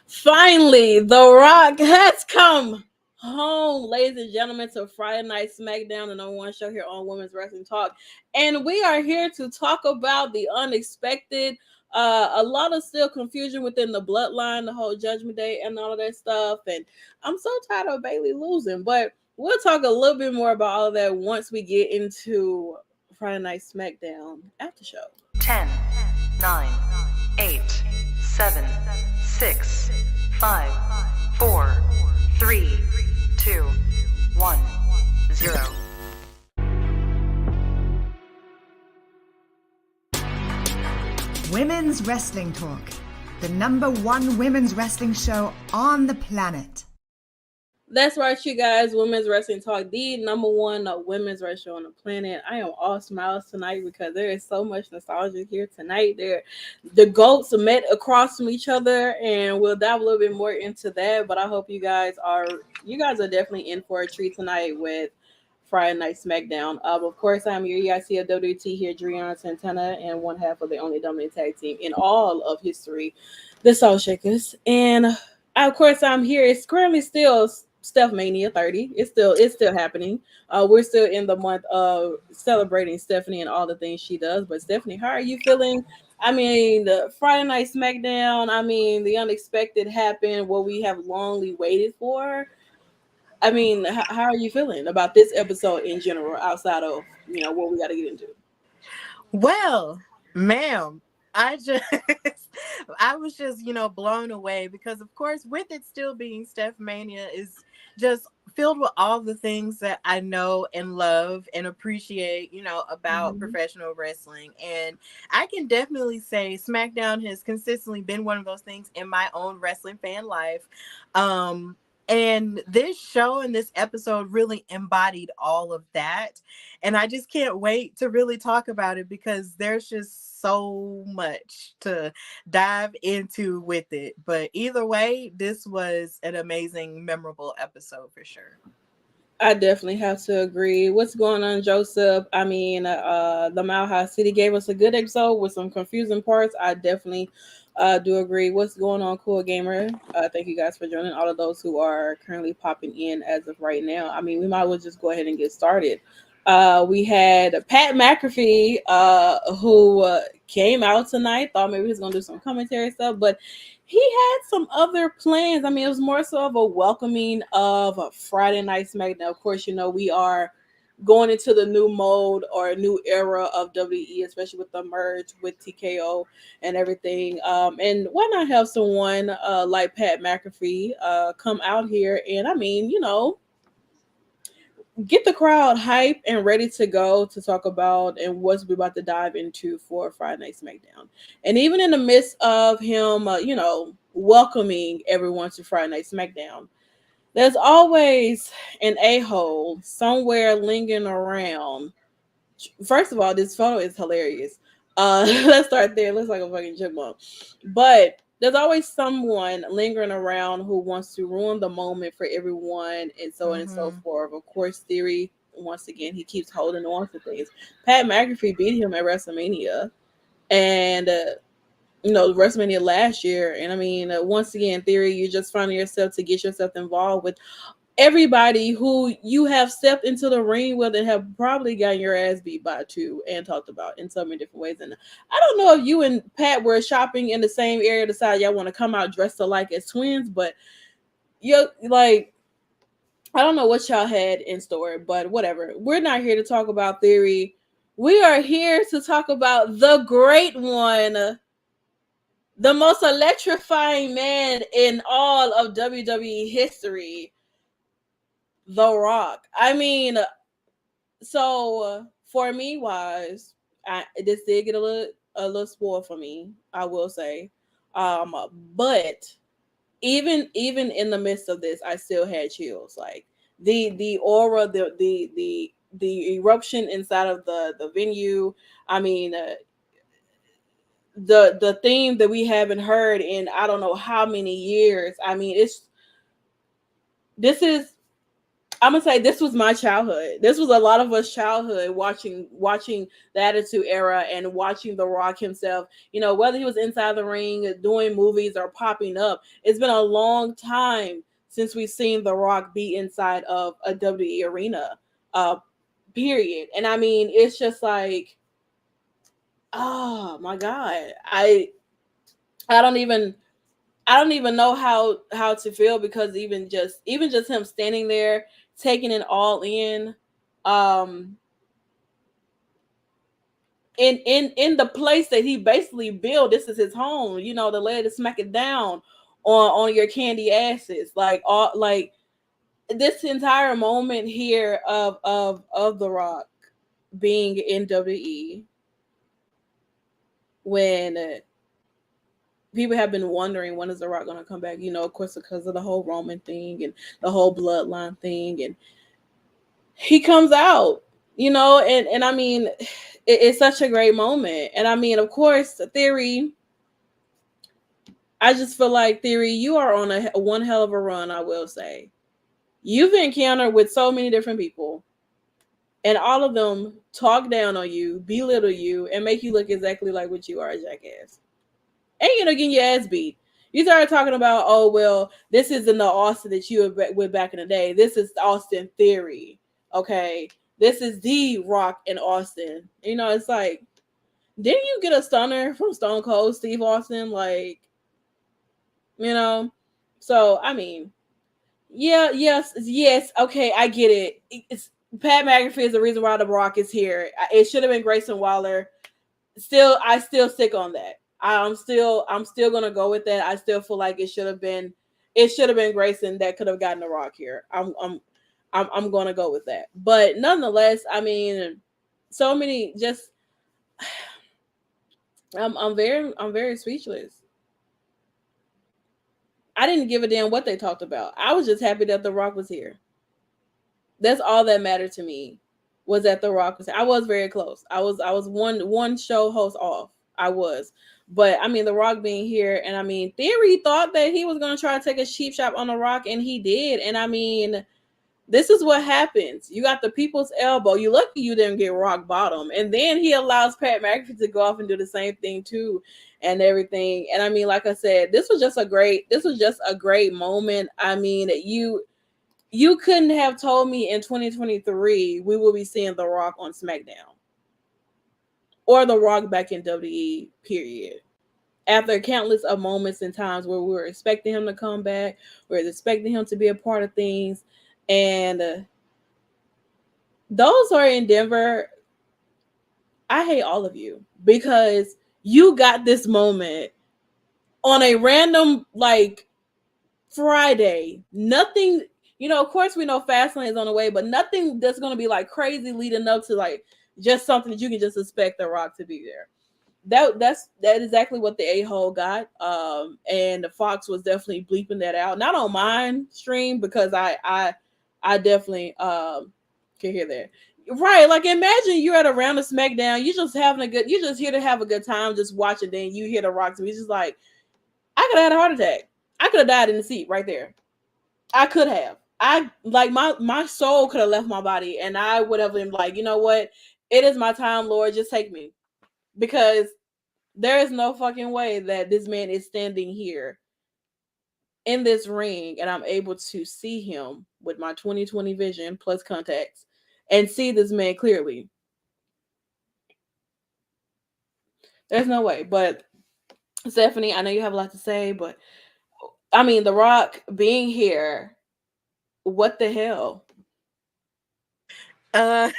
Finally, The Rock has come home, ladies and gentlemen, to Friday Night SmackDown, the number one show here on Women's Wrestling Talk. And we are here to talk about the unexpected. A lot of still confusion within the bloodline, the whole Judgment Day, and all of that stuff. And I'm so tired of Bayley losing, but we'll talk a little bit more about all of that once we get into Friday Night SmackDown after show. 10, 9, 8, 7, 6, 5, 4, 3, 2, 1, 0. Women's Wrestling Talk, the number one women's wrestling show on the planet. That's right, you guys. Women's Wrestling Talk, the number one women's wrestling show on the planet. I am all smiles tonight because there is so much nostalgia here tonight. The goats met across from each other, and we'll dive a little bit more into that. But I hope you guys are definitely in for a treat tonight with Friday Night SmackDown. Of course, I'm your EIC of WT here, Driana Santana, and one half of the only dominant tag team in all of history, the Soul Shakers. And of course, I'm here. It's currently still Steph Mania 30. It's still happening. We're still in the month of celebrating Stephanie and all the things she does. But Stephanie, how are you feeling? I mean, the Friday Night SmackDown. I mean, the unexpected happened. What we have longly waited for. I mean, how are you feeling about this episode in general, outside of what we got to get into? Well, ma'am, I just I was just blown away because of course with it still being Steph Mania is just filled with all the things that I know and love and appreciate about professional wrestling. And I can definitely say SmackDown has consistently been one of those things in my own wrestling fan life. And this show and this episode really embodied all of that. And I just can't wait to really talk about it because there's just so much to dive into with it. But either way, this was an amazing, memorable episode for sure. I definitely have to agree. What's going on, Joseph? I mean, the Mile High City gave us a good episode with some confusing parts. I definitely do agree. What's going on, Cool Gamer? Thank you guys for joining. All of those who are currently popping in as of right now. I mean, we might as well just go ahead and get started. We had Pat McAfee, who came out tonight. Thought maybe he was gonna do some commentary stuff, but he had some other plans. I mean, it was more so of a welcoming of a Friday Night SmackDown. Of course, we are going into the new mode or a new era of WWE, especially with the merge with TKO and everything. And why not have someone like Pat McAfee come out here and, I mean, get the crowd hype and ready to go to talk about and what we're about to dive into for Friday Night SmackDown. And even in the midst of him, welcoming everyone to Friday Night SmackDown, there's always an a-hole somewhere lingering around. First of all, this photo is hilarious. Let's start there. It looks like a fucking chipmunk. But there's always someone lingering around who wants to ruin the moment for everyone and so on and so forth. Of course, Theory, once again, he keeps holding on to things. Pat McAfee beat him at WrestleMania. And, WrestleMania last year. And I mean, once again, Theory, you're just finding yourself to get yourself involved with everybody who you have stepped into the ring with and have probably gotten your ass beat by too and talked about in so many different ways. And I don't know if you and Pat were shopping in the same area, decided y'all want to come out dressed alike as twins, but I don't know what y'all had in store, but whatever. We're not here to talk about Theory. We are here to talk about the great one, the most electrifying man in all of WWE history, The Rock. I mean, so for me, wise, this did get a little spoiled for me, I will say. But even in the midst of this, I still had chills. Like the aura, the eruption inside of the venue. I mean, the theme that we haven't heard in I don't know how many years. I mean, I'm gonna say this was my childhood. This was a lot of us childhood watching the Attitude Era and watching The Rock himself. You know, whether he was inside the ring, doing movies, or popping up. It's been a long time since we've seen The Rock be inside of a WWE arena. Uh, period. And I mean, it's just like, oh my god, I don't even know how to feel, because even just him standing there taking it all in, um in the place that he basically built. This is his home, you know, the lady to smack it down on your candy asses, like all like this entire moment here of The Rock being in WWE, when people have been wondering when is The Rock going to come back, you know, of course, because of the whole Roman thing and the whole bloodline thing. And he comes out, you know, and I mean, it's such a great moment. And I mean, of course, Theory, I just feel like, Theory, you are on a one hell of a run, I will say. You've encountered with so many different people, and all of them talk down on you, belittle you, and make you look exactly like what you are, a jackass. And you know, getting your ass beat. You started talking about, oh well, this isn't the Austin that you were with back in the day. This is Austin Theory. Okay, this is the Rock and Austin. You know, it's like, didn't you get a stunner from Stone Cold Steve Austin? Like, you know. So I mean, yeah, yes. Okay, I get it. It's Pat McAfee is the reason why The Rock is here. It should have been Grayson Waller. I still stick on that. I'm still gonna go with that. I still feel like it should have been Grayson that could have gotten The Rock here. I'm gonna go with that. But nonetheless, I mean, so many just I'm very speechless. I didn't give a damn what they talked about. I was just happy that The Rock was here. That's all that mattered to me, was that The Rock was here. I was very close. I was one show host off. I was. But I mean, The Rock being here, and I mean, Theory thought that he was going to try to take a cheap shot on The Rock, and he did. And I mean, this is what happens. You got the people's elbow. You lucky you didn't get rock bottom. And then he allows Pat McAfee to go off and do the same thing too, and everything. And I mean, like I said, this was just a great moment. I mean, you couldn't have told me in 2023 we will be seeing The Rock on SmackDown, or The Rock back in WWE, period. After countless of moments and times where we were expecting him to come back, we were expecting him to be a part of things, and those who are in Denver, I hate all of you, because you got this moment on a random, like, Friday. Nothing, you know, of course we know Fastlane is on the way, but nothing that's going to be like crazy leading up to like just something that you can just expect The Rock to be there. That's exactly what the a-hole got. And the Fox was definitely bleeping that out. Not on mine stream, because I definitely can hear that. Right, like imagine you're at a round of SmackDown, you're just here to have a good time, just watching. Then you hear The Rock, to me, just like, I could have had a heart attack. I could have died in the seat right there. I could have. I like my soul could have left my body, and I would have been like, you know what? It is my time, Lord. Just take me, because there is no fucking way that this man is standing here in this ring, and I'm able to see him with my 20/20 vision plus contacts, and see this man clearly. There's no way. But Stephanie, I know you have a lot to say, but I mean, The Rock being here, what the hell? Uh,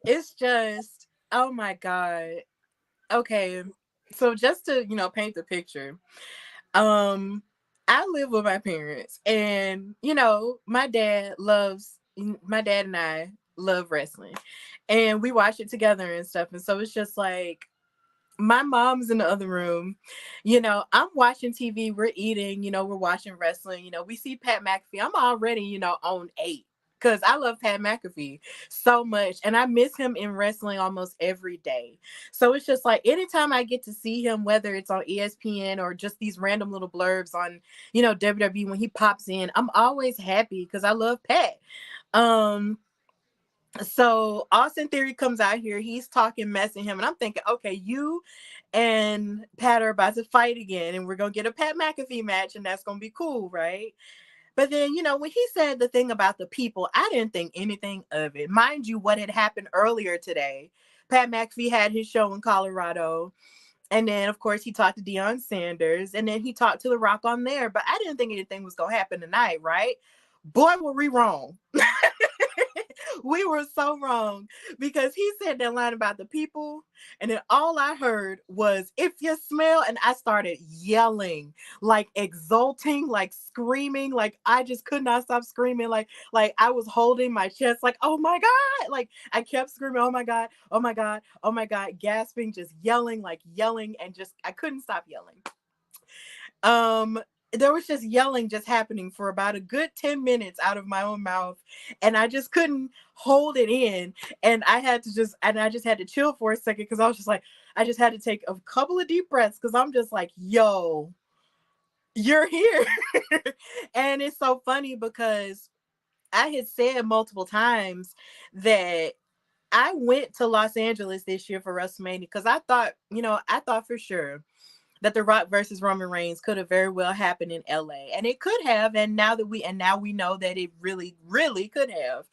it's just, oh my God. Okay, so just to, paint the picture, I live with my parents, and my dad and I love wrestling, and we watch it together and stuff. And so it's just like, my mom's in the other room, I'm watching TV, we're eating, we're watching wrestling, we see Pat McAfee. I'm already, on 8, because I love Pat McAfee so much, and I miss him in wrestling almost every day. So it's just like anytime I get to see him, whether it's on ESPN or just these random little blurbs on, WWE when he pops in, I'm always happy because I love Pat. Um, so Austin Theory comes out here, he's talking mess in him, and I'm thinking, okay, you and Pat are about to fight again, and we're gonna get a Pat McAfee match, and that's gonna be cool, right? But then, when he said the thing about the people, I didn't think anything of it. Mind you, what had happened earlier today, Pat McAfee had his show in Colorado. And then, of course, he talked to Deion Sanders. And then he talked to The Rock on there. But I didn't think anything was going to happen tonight, right? Boy, were we wrong. We were so wrong because he said that line about the people, and then all I heard was "if you smell," and I started yelling, like exulting, like screaming, like I just could not stop screaming, like I was holding my chest, like oh my god, like I kept screaming, oh my god, oh my god, oh my god, gasping, just yelling, like yelling, and just I couldn't stop yelling. There was just yelling just happening for about a good 10 minutes out of my own mouth, and I just couldn't hold it in, and I just had to chill for a second because I was just like, I just had to take a couple of deep breaths because I'm just like, yo, you're here. And it's so funny because I had said multiple times that I went to Los Angeles this year for WrestleMania because I thought for sure that The Rock versus Roman Reigns could have very well happened in LA. And it could have. And now we know that it really, really could have.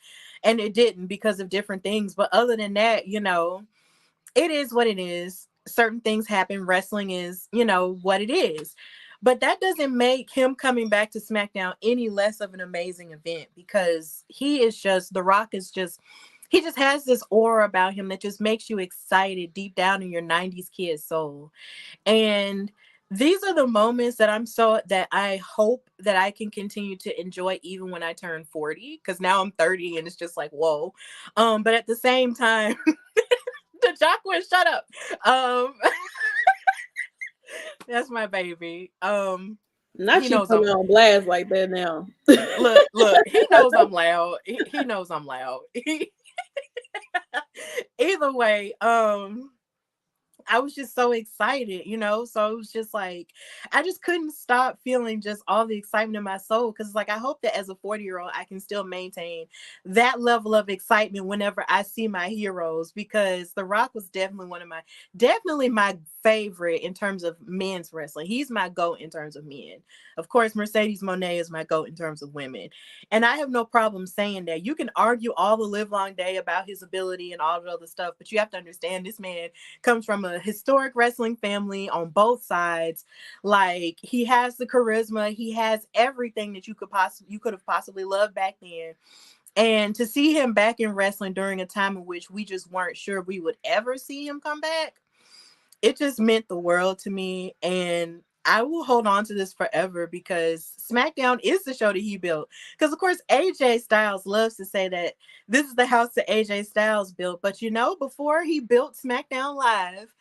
And it didn't because of different things. But other than that, it is what it is. Certain things happen. Wrestling is, what it is. But that doesn't make him coming back to SmackDown any less of an amazing event because The Rock is just, he just has this aura about him that just makes you excited deep down in your 90s kid soul. And these are the moments that I hope that I can continue to enjoy even when I turn 40, because now I'm 30 and it's just like, whoa. But at the same time, the Jacqueline, shut up. Um, that's my baby. Not He you knows put I'm me on blast like that now. look, he knows I'm loud. He knows I'm loud. Either way, I was just so excited, So it was just like, I just couldn't stop feeling just all the excitement in my soul. Cause like, I hope that as a 40-year-old, I can still maintain that level of excitement whenever I see my heroes, because The Rock was definitely my favorite in terms of men's wrestling. He's my GOAT in terms of men. Of course, Mercedes Moné is my GOAT in terms of women. And I have no problem saying that. You can argue all the live long day about his ability and all the other stuff, but you have to understand this man comes from a historic wrestling family on both sides. Like, he has the charisma, he has everything that you could have possibly loved back then. And to see him back in wrestling during a time in which we just weren't sure we would ever see him come back, it just meant the world to me. And I will hold on to this forever because SmackDown is the show that he built. Because, of course, AJ Styles loves to say that this is the house that AJ Styles built. But, before he built SmackDown Live,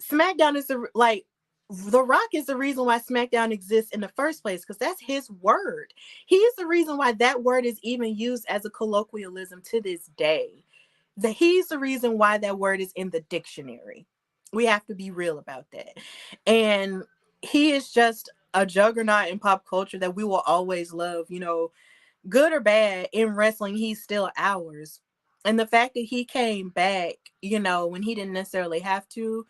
SmackDown is The Rock is the reason why SmackDown exists in the first place, because that's his word. He's the reason why that word is even used as a colloquialism to this day. He's the reason why that word is in the dictionary. We have to be real about that. And he is just a juggernaut in pop culture that we will always love, good or bad in wrestling, he's still ours. And the fact that he came back, when he didn't necessarily have to,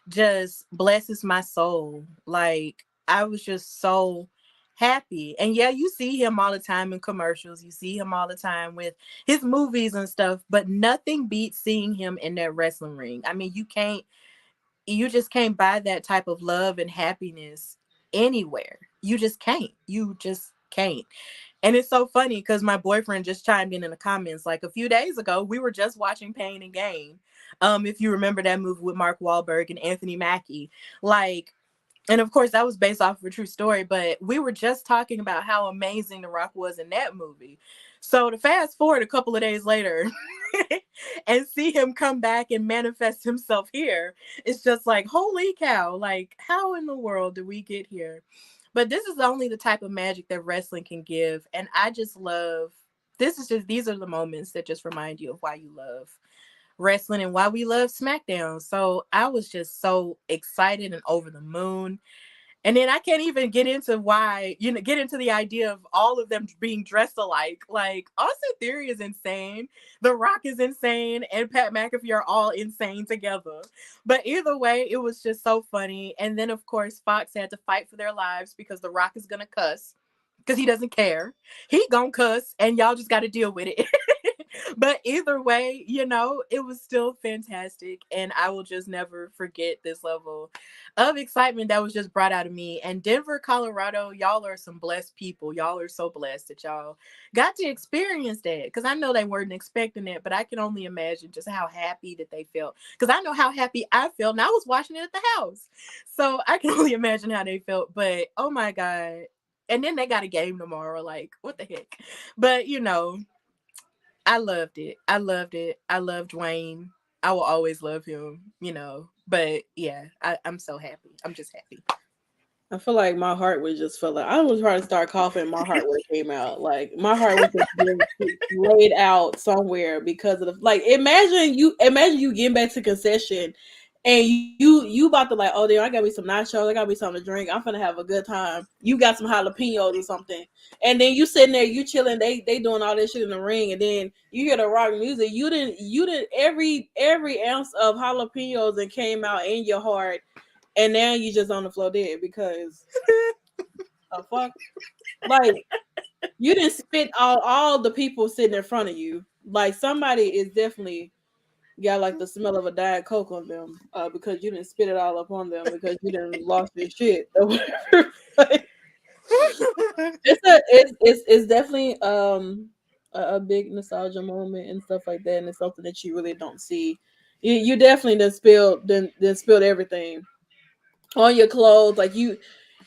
just blesses my soul. Like, I was just so happy. And yeah, you see him all the time in commercials. You see him all the time with his movies and stuff, but nothing beats seeing him in that wrestling ring. I mean, you just can't buy that type of love and happiness anywhere. You just can't. You just can't. And it's so funny because my boyfriend just chimed in the comments like a few days ago. We were just watching Pain and Gain. If you remember that movie with Mark Wahlberg and Anthony Mackie, and of course that was based off of a true story, but we were just talking about how amazing The Rock was in that movie. So to fast forward a couple of days later and see him come back and manifest himself here, it's just like, holy cow, like, how in the world did we get here? But this is only the type of magic that wrestling can give. And I just love these are the moments that just remind you of why you love wrestling and why we love SmackDown. So I was just so excited and over the moon. And then I can't even get into why, get into the idea of all of them being dressed alike. Like, Austin Theory is insane. The Rock is insane. And Pat McAfee are all insane together. But either way, it was just so funny. And then, of course, Fox had to fight for their lives because The Rock is going to cuss because he doesn't care. He gonna cuss and y'all just got to deal with it. But either way, it was still fantastic. And I will just never forget this level of excitement that was just brought out of me. And Denver, Colorado, y'all are some blessed people. Y'all are so blessed that y'all got to experience that. Because I know they weren't expecting it, but I can only imagine just how happy that they felt. Because I know how happy I felt, and I was watching it at the house. So I can only imagine how they felt. But oh my God. And then they got a game tomorrow. Like, what the heck? But, I loved it. I loved it. I loved Dwayne. I will always love him, But yeah, I'm so happy. I'm just happy. I feel like my heart was just felt like I was trying to start coughing. My heart would came out. Like my heart was just being laid out somewhere because of the like. Imagine you getting back to concession, and you about to like, oh damn, I got me some nachos. I got me something to drink. I'm finna have a good time. You got some jalapenos or something, and then you sitting there, you chilling. They doing all this shit in the ring, and then you hear the rock music. You didn't every ounce of jalapenos that came out in your heart. And now you just on the floor dead because the fuck, like you didn't spit all the people sitting in front of you. Like somebody is definitely got like the smell of a Diet Coke on them because you didn't spit it all up on them because you didn't lost your shit or whatever. Like, it's definitely a big nostalgia moment and stuff like that, and it's something that you really don't see. You definitely done spilled everything on your clothes, like it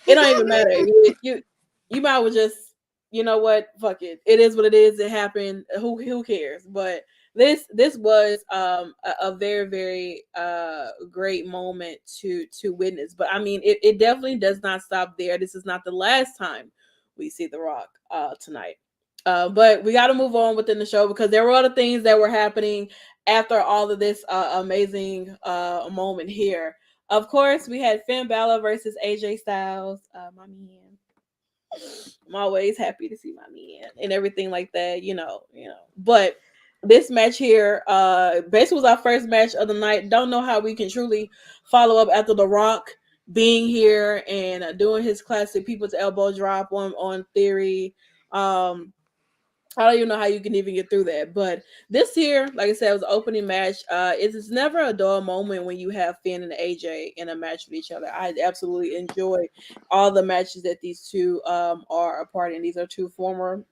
don't even matter. You might well just, you know what, fuck it. It is what it is. It happened. Who cares? But this was a very very great moment to witness. But I mean, it definitely does not stop there. This is not the last time we see The Rock tonight. But we got to move on within the show because there were other things that were happening after all of this amazing moment here. Of course, we had Finn Balor versus AJ Styles. My man. I'm always happy to see my man and everything like that, But this match here, basically was our first match of the night. Don't know how we can truly follow up after The Rock being here and doing his classic people's elbow drop on Theory. I don't even know how you can even get through that. But this here, like I said, was an opening match. It's never a dull moment when you have Finn and AJ in a match with each other. I absolutely enjoy all the matches that these two are a part in. These are two former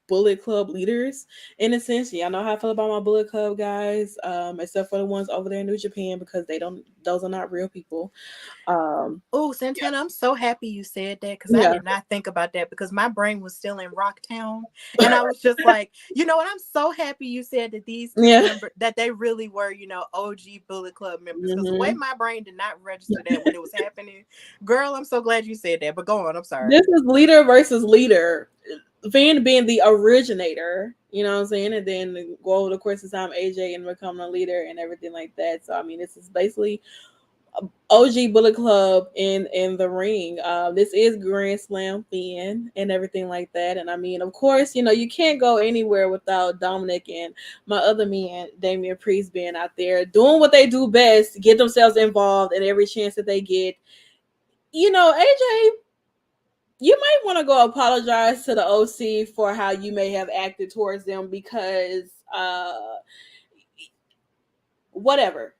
Bullet Club leaders in a sense. Y'all know how I feel about my Bullet Club guys, except for the ones over there in New Japan because those are not real people. Oh, Santana, I'm so happy you said that because I Yeah. did not think about that because my brain was still in Rocktown. And I was just like, you know what? I'm so happy you said that these two Yeah. members, that they really were, OG Bullet Club members. Because the way my brain did not register that when it was happening, girl, I'm so glad you said that. But go on, I'm sorry. This is leader versus leader. Finn being the originator, you know what I'm saying? And then go over the course of time, AJ and becoming a leader and everything like that. So, I mean, this is basically OG Bullet Club in the ring. This is Grand Slam Finn and everything like that. And I mean, of course, you can't go anywhere without Dominic and my other man, Damian Priest, being out there doing what they do best, get themselves involved in every chance that they get. AJ, you might want to go apologize to the OC for how you may have acted towards them because whatever.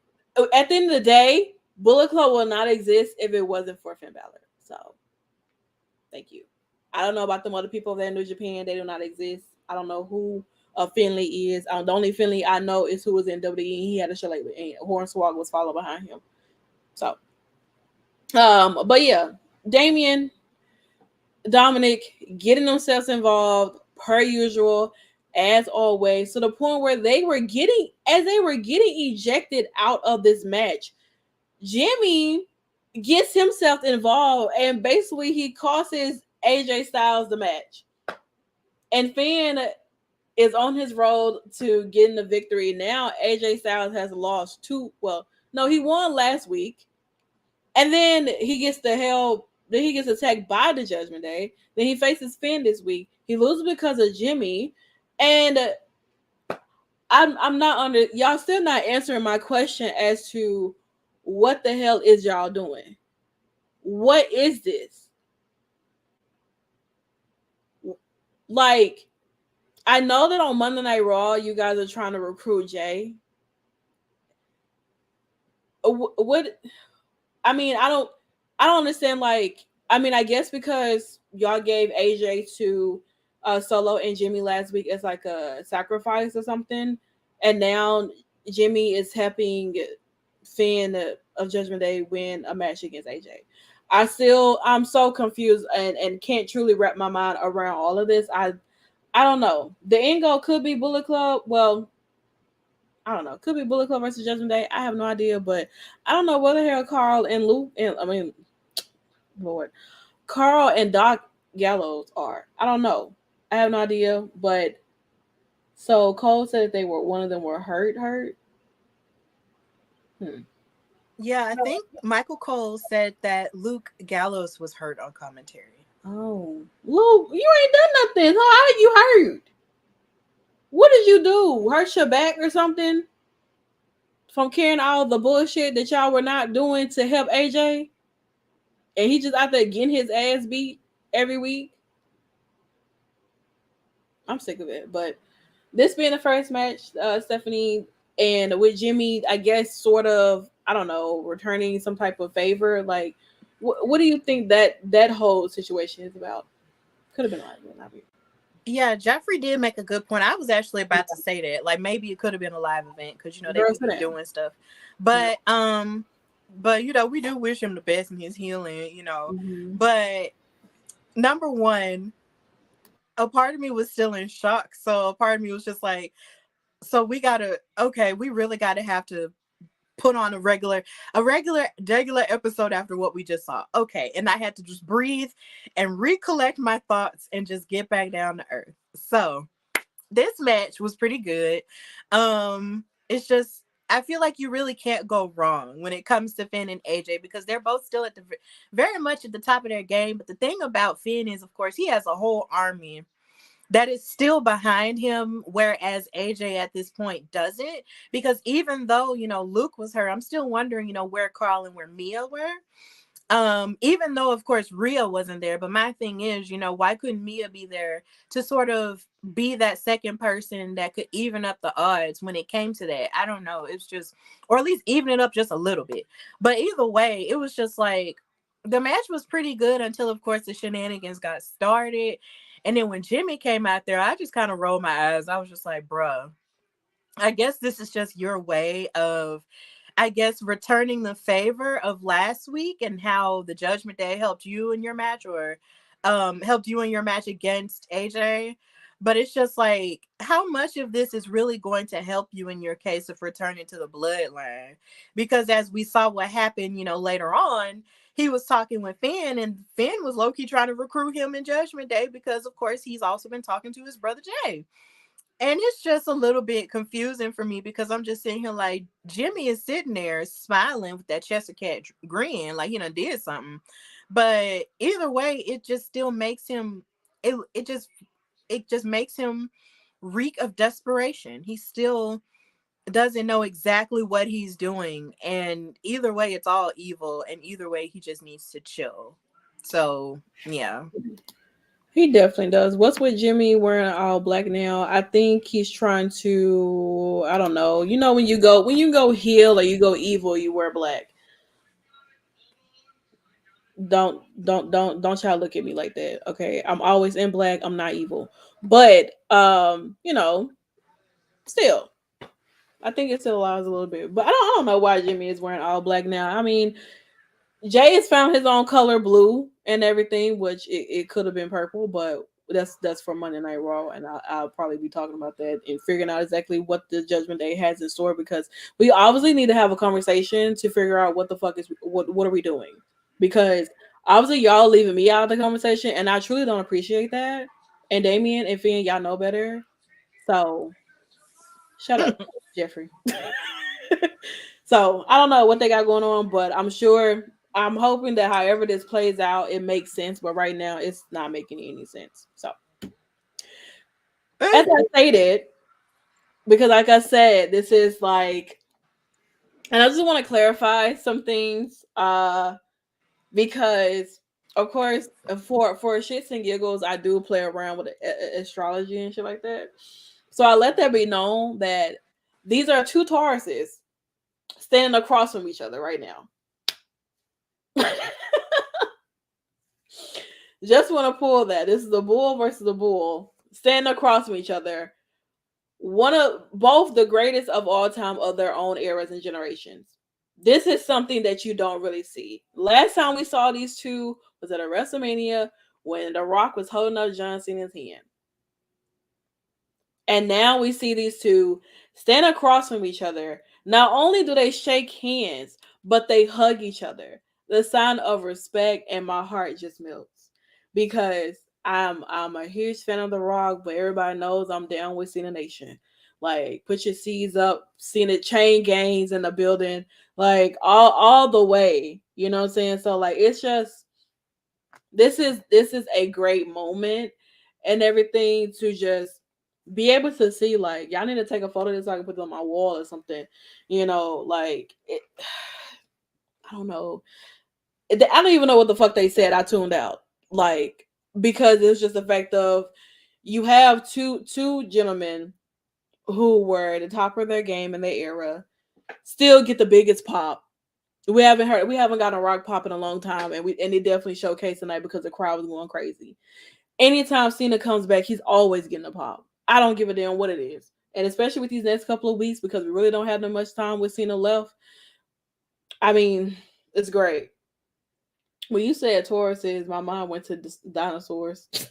At the end of the day, Bullet Club will not exist if it wasn't for Finn Balor. So, thank you. I don't know about them other people there in New Japan. They do not exist. I don't know who Finley is. The only Finley I know is who was in WWE. He had a show lately, and Hornswoggle was followed behind him. So, but yeah, Damian, Dominic getting themselves involved per usual, as always, to the point where they were getting ejected out of this match. Jimmy gets himself involved and basically he causes AJ Styles the match. And Finn is on his road to getting the victory. Now AJ Styles has lost two. Well, no, he won last week, and then he gets the hell. Then he gets attacked by the Judgment Day. Then he faces Finn this week. He loses because of Jimmy, and I'm not under. Y'all still not answering my question as to what the hell is y'all doing? What is this? Like, I know that on Monday Night Raw, you guys are trying to recruit Jay. What? I mean, I don't understand. Like, I mean, I guess because y'all gave AJ to Solo and Jimmy last week as like a sacrifice or something, and now Jimmy is helping Finn of Judgment Day win a match against AJ. I'm so confused and can't truly wrap my mind around all of this. I don't know. The end goal could be Bullet Club. Well, I don't know. Could be Bullet Club versus Judgment Day. I have no idea, but I don't know what the hell Carl and Luke and Lord, Carl and Doc Gallows are. I don't know. I have no idea. But so Cole said that one of them were hurt. Yeah, I think Michael Cole said that Luke Gallows was hurt on commentary. Oh, Luke, you ain't done nothing. So how are you hurt? What did you do? Hurt your back or something? From carrying all the bullshit that y'all were not doing to help AJ? And he just out there getting his ass beat every week? I'm sick of it. But this being the first match, Stephanie, and with Jimmy, I guess sort of, I don't know, returning some type of favor. Like, what do you think that whole situation is about? Could have been like, not me. Yeah, Jeffrey did make a good point. I was actually about to say that. Like, maybe it could have been a live event because, you know, they could be doing stuff. But, you know, we do wish him the best in his healing, you know. Mm-hmm. But number one, a part of me was still in shock. So a part of me was just like, so we really gotta have to put on a regular episode after what we just saw. Okay. And I had to just breathe and recollect my thoughts and just get back down to earth. So this match was pretty good. It's just, I feel like you really can't go wrong when it comes to Finn and AJ because they're both still at the very much at the top of their game. But the thing about Finn is, of course, he has a whole army that is still behind him, whereas AJ at this point doesn't. Because even though, you know, Luke was hurt, I'm still wondering, you know, where Carl and where Mia were. Even though, of course, Rhea wasn't there. But my thing is, you know, why couldn't Mia be there to sort of be that second person that could even up the odds when it came to that? I don't know. It's just, or at least even it up just a little bit. But either way, it was just like, the match was pretty good until, of course, the shenanigans got started. And then when Jimmy came out there, I just kind of rolled my eyes. I was just like, bruh, I guess this is just your way of, I guess, returning the favor of last week and how the Judgment Day helped you in your match or helped you in your match against AJ. But it's just like, how much of this is really going to help you in your case of returning to the bloodline? Because as we saw what happened, you know, later on, he was talking with Finn and Finn was low-key trying to recruit him in Judgment Day because, of course, he's also been talking to his brother Jay. And it's just a little bit confusing for me because I'm just sitting here like, Jimmy is sitting there smiling with that Chester Cat grin, like, you know, did something. But either way, it just still makes him, it just makes him reek of desperation. He still doesn't know exactly what he's doing. And either way, it's all evil. And either way, he just needs to chill. So, yeah. He definitely does. What's with Jimmy wearing all black now? I think he's trying to, I don't know. You know, when you go heel or you go evil, you wear black. Don't y'all look at me like that. Okay. I'm always in black. I'm not evil. But you know, still, I think it still allows a little bit. But I don't know why Jimmy is wearing all black now. I mean, Jay has found his own color, blue and everything, which it could have been purple, but that's for Monday Night Raw, and I'll probably be talking about that and figuring out exactly what the Judgment Day has in store because we obviously need to have a conversation to figure out what the fuck is what are we doing, because obviously y'all leaving me out of the conversation, and I truly don't appreciate that. And Damien and Finn, y'all know better, So shut up, Jeffrey. So I don't know what they got going on, but I'm hoping that however this plays out, it makes sense. But right now, it's not making any sense. So as I stated, because like I said, this is like, and I just want to clarify some things. Because of course, for shits and giggles, I do play around with astrology and shit like that. So I let that be known that these are two Tauruses standing across from each other right now. Just want to pull that. This is the bull versus the bull standing across from each other. One of both the greatest of all time of their own eras and generations. This is something that you don't really see. Last time we saw these two was at a WrestleMania when The Rock was holding up John Cena's hand. And now we see these two stand across from each other. Not only do they shake hands, but they hug each other. The sign of respect, and my heart just melts because I'm a huge fan of The Rock, but everybody knows I'm down with Cena Nation. Like, put your C's up, Cena chain gangs in the building, like all the way. You know what I'm saying? So like, it's just this is a great moment and everything to just be able to see, like, y'all need to take a photo of this so I can put it on my wall or something, like it. I don't know. I don't even know what the fuck they said. I tuned out, like, because it's just the fact of you have two gentlemen who were at the top of their game in their era still get the biggest pop. We haven't gotten a Rock pop in a long time, and it definitely showcased tonight because the crowd was going crazy. Anytime Cena comes back, he's always getting a pop. I don't give a damn what it is. And especially with these next couple of weeks, because we really don't have that much time with Cena left. I mean, it's great. When you said Tauruses, my mind went to dinosaurs. Did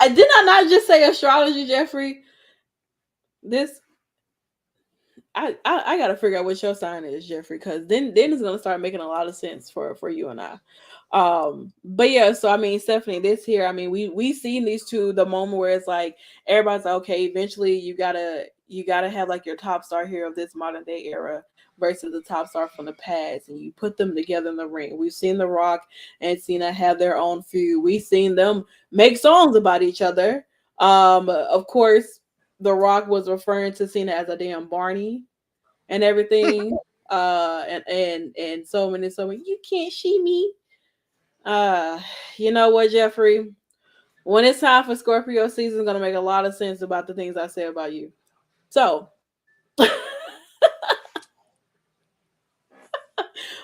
I not just say astrology, Jeffrey? I gotta figure out what your sign is, Jeffrey, because then it's gonna start making a lot of sense for you and I. But yeah, so I mean, Stephanie, this here, I mean, we seen these two, the moment where it's like everybody's like, okay, eventually you gotta have like your top star here of this modern day era versus the top star from the past, and you put them together in the ring. We've seen The Rock and Cena have their own feud. We've seen them make songs about each other. Of course, The Rock was referring to Cena as a damn Barney and everything. And so many, you can't see me. You know what, Jeffrey? When it's time for Scorpio season, it's gonna make a lot of sense about the things I say about you. So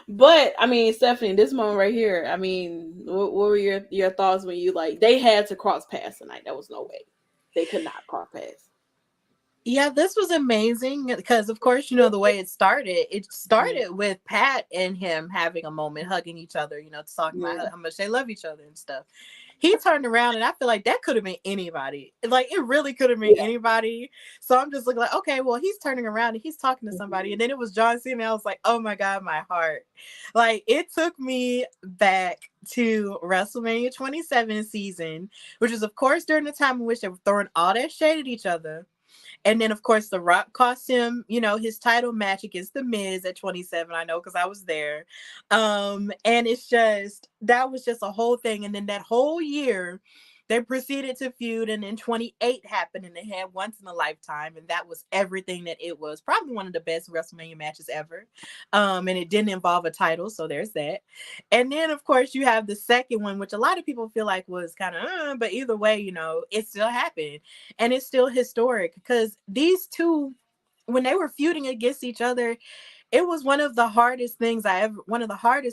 but I mean, Stephanie, this moment right here, I mean, what were your thoughts when you, like, they had to cross paths tonight? There was no way. They could not cross paths. Yeah, this was amazing because, of course, the way it started with Pat and him having a moment, hugging each other, talking about how much they love each other and stuff. He turned around and I feel like that could have been anybody. Like, it really could have been anybody. So I'm just looking like, okay, well, he's turning around and he's talking to somebody. And then it was John Cena. And I was like, oh my God, my heart. Like, it took me back to WrestleMania 27 season, which is, of course, during the time in which they were throwing all that shade at each other. And then, of course, The Rock cost him, his title match against The Miz at 27. I know because I was there. And that was just a whole thing. And then that whole year, they proceeded to feud. And then 28 happened, and they had Once in a Lifetime. And that was everything that it was. Probably one of the best WrestleMania matches ever. And it didn't involve a title. So there's that. And then, of course, you have the second one, which a lot of people feel like was kind of, but either way, it still happened. And it's still historic because these two, when they were feuding against each other, it was one of the hardest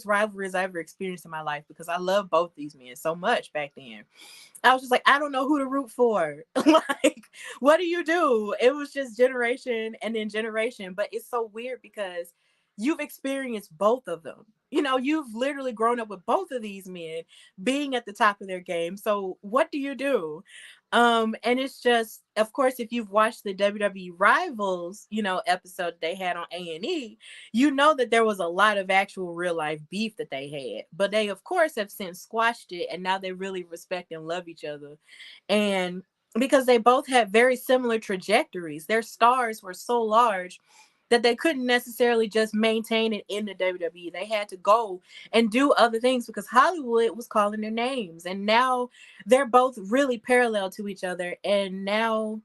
rivalries I ever experienced in my life because I love both these men so much back then. I was just like, I don't know who to root for. Like, what do you do? It was just generation and then generation. But it's so weird because you've experienced both of them. You've literally grown up with both of these men being at the top of their game. So what do you do? And it's just, of course, if you've watched the WWE Rivals, episode they had on A&E, you know that there was a lot of actual real life beef that they had. But they, of course, have since squashed it, and now they really respect and love each other. And because they both had very similar trajectories, their stars were so large that they couldn't necessarily just maintain it in the WWE. They had to go and do other things because Hollywood was calling their names. And now they're both really parallel to each other. And now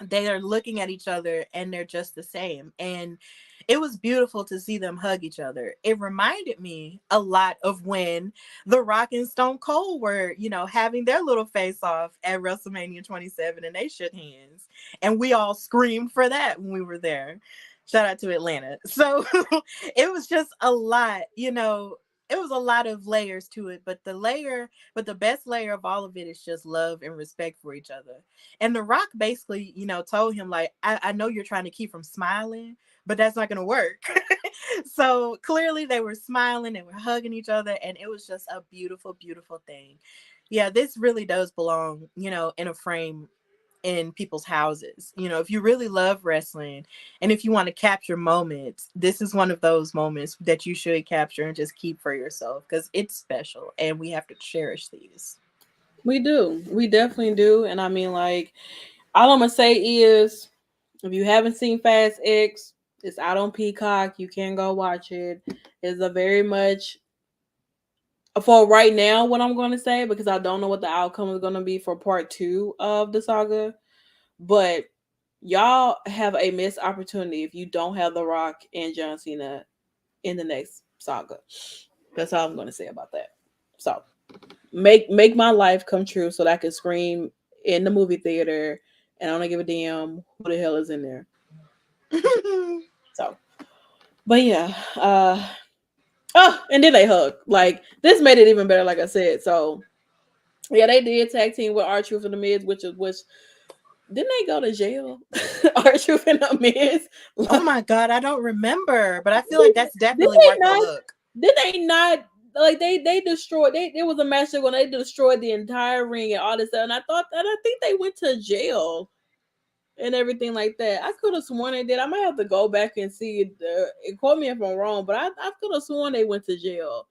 they are looking at each other and they're just the same. And it was beautiful to see them hug each other. It reminded me a lot of when The Rock and Stone Cold were, having their little face off at WrestleMania 27, and they shook hands. And we all screamed for that when we were there. Shout out to Atlanta. So it was just a lot, it was a lot of layers to it, but the best layer of all of it is just love and respect for each other. And The Rock basically, told him, like, I know you're trying to keep from smiling, but that's not going to work. So clearly they were smiling, they were hugging each other, and it was just a beautiful, beautiful thing. Yeah, this really does belong, in a frame in people's houses. If you really love wrestling and if you want to capture moments, this is one of those moments that you should capture and just keep for yourself because it's special and we have to cherish these. We do. We definitely do. And I mean, like, all I'm gonna say is, if you haven't seen Fast X, it's out on Peacock. You can go watch it. It's a very much, for right now, what I'm going to say, because I don't know what the outcome is going to be for part 2 of the saga. But y'all have a missed opportunity if you don't have The Rock and John Cena in the next saga. That's all I'm going to say about that. So make my life come true so that I can scream in the movie theater, and I don't give a damn who the hell is in there. So, but yeah, oh, and then they hug. Like, this made it even better, like I said. So yeah, they did tag team with R-Truth and the Miz, which didn't they go to jail? R-Truth and the Miz. Oh my god, I don't remember, but I feel like that's definitely worth a look. Did they not, like, they destroyed, there was a match when they destroyed the entire ring and all this stuff, and I think they went to jail and everything like that. I could have sworn they did. I might have to go back and see it. Quote me if I'm wrong, but I could have sworn they went to jail.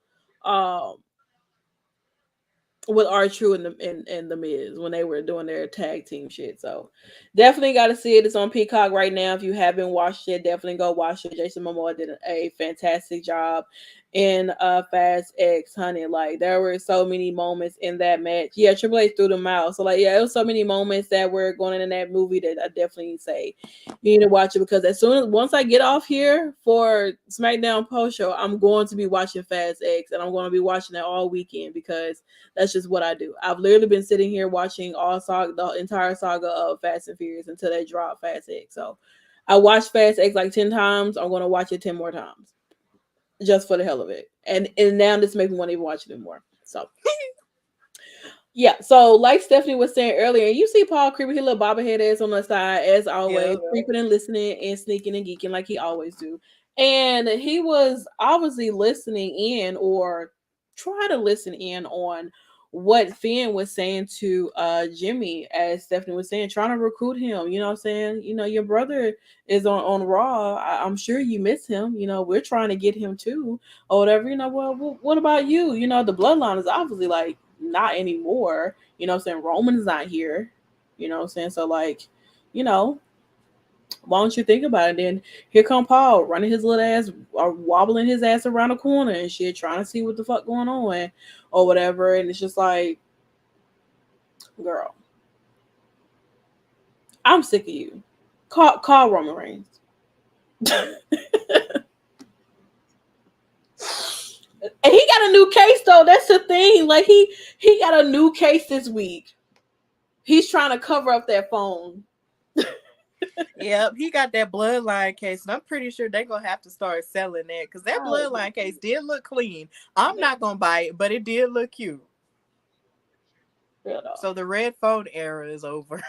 With R-Truth and the Miz when they were doing their tag team shit. So definitely got to see it. It's on Peacock right now. If you haven't watched it, definitely go watch it. Jason Momoa did a fantastic job in Fast X, honey. Like, there were so many moments in that match. Yeah, Triple H threw them out. So, like, yeah, it was so many moments that were going in that movie that I definitely say you need to watch it, because once I get off here for SmackDown post show, I'm going to be watching Fast X, and I'm going to be watching it all weekend, because that's just what I do. I've literally been sitting here watching the entire saga of Fast and Furious until they drop Fast X. So I watched Fast X like 10 times. I'm going to watch it 10 more times just for the hell of it. And now this makes me want to even watch it anymore. So yeah. So like Stephanie was saying earlier, you see Paul creeping his little bobblehead ass on the side as always, creeping and listening and sneaking and geeking like he always do. And he was obviously listening in, or try to listen in on what Finn was saying to Jimmy, as Stephanie was saying, trying to recruit him. You know what I'm saying? Your brother is on Raw. I'm sure you miss him. We're trying to get him too, or whatever. Well, what about you? The bloodline is obviously like not anymore. You know what I'm saying? Roman's not here. You know what I'm saying? So, like, why don't you think about it? Then here come Paul running his little ass, or wobbling his ass around the corner and shit, trying to see what the fuck going on or whatever. And it's just like, girl, I'm sick of you. Call Roman Reigns. And he got a new case though. That's the thing. Like, he got a new case this week. He's trying to cover up that phone. Yep, he got that bloodline case, and I'm pretty sure they're gonna have to start selling that, because that bloodline case did look clean. I'm not gonna buy it, but it did look cute. So the red phone era is over.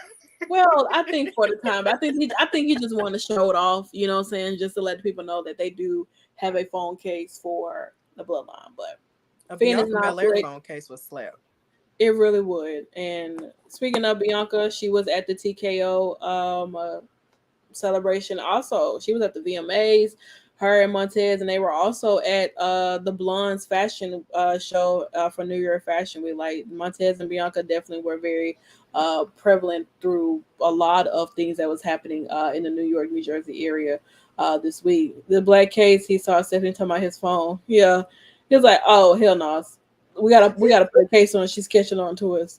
Well, I think for the time, I think he just want to show it off. You know what I'm saying? Just to let people know that they do have a phone case for the bloodline. But A Finn is Bianca not Belair played. phone case was slapped. It really would. And speaking of Bianca, she was at the TKO celebration. Also, she was at the VMAs. Her and Montez, and they were also at the Blondes fashion show for New York Fashion Week. Like Montez and Bianca definitely were very prevalent through a lot of things that was happening in the New York, New Jersey area this week. The black case, he saw Stephanie talking about his phone. Yeah, he was like, "Oh hell no, we gotta put a case on. She's catching on to us."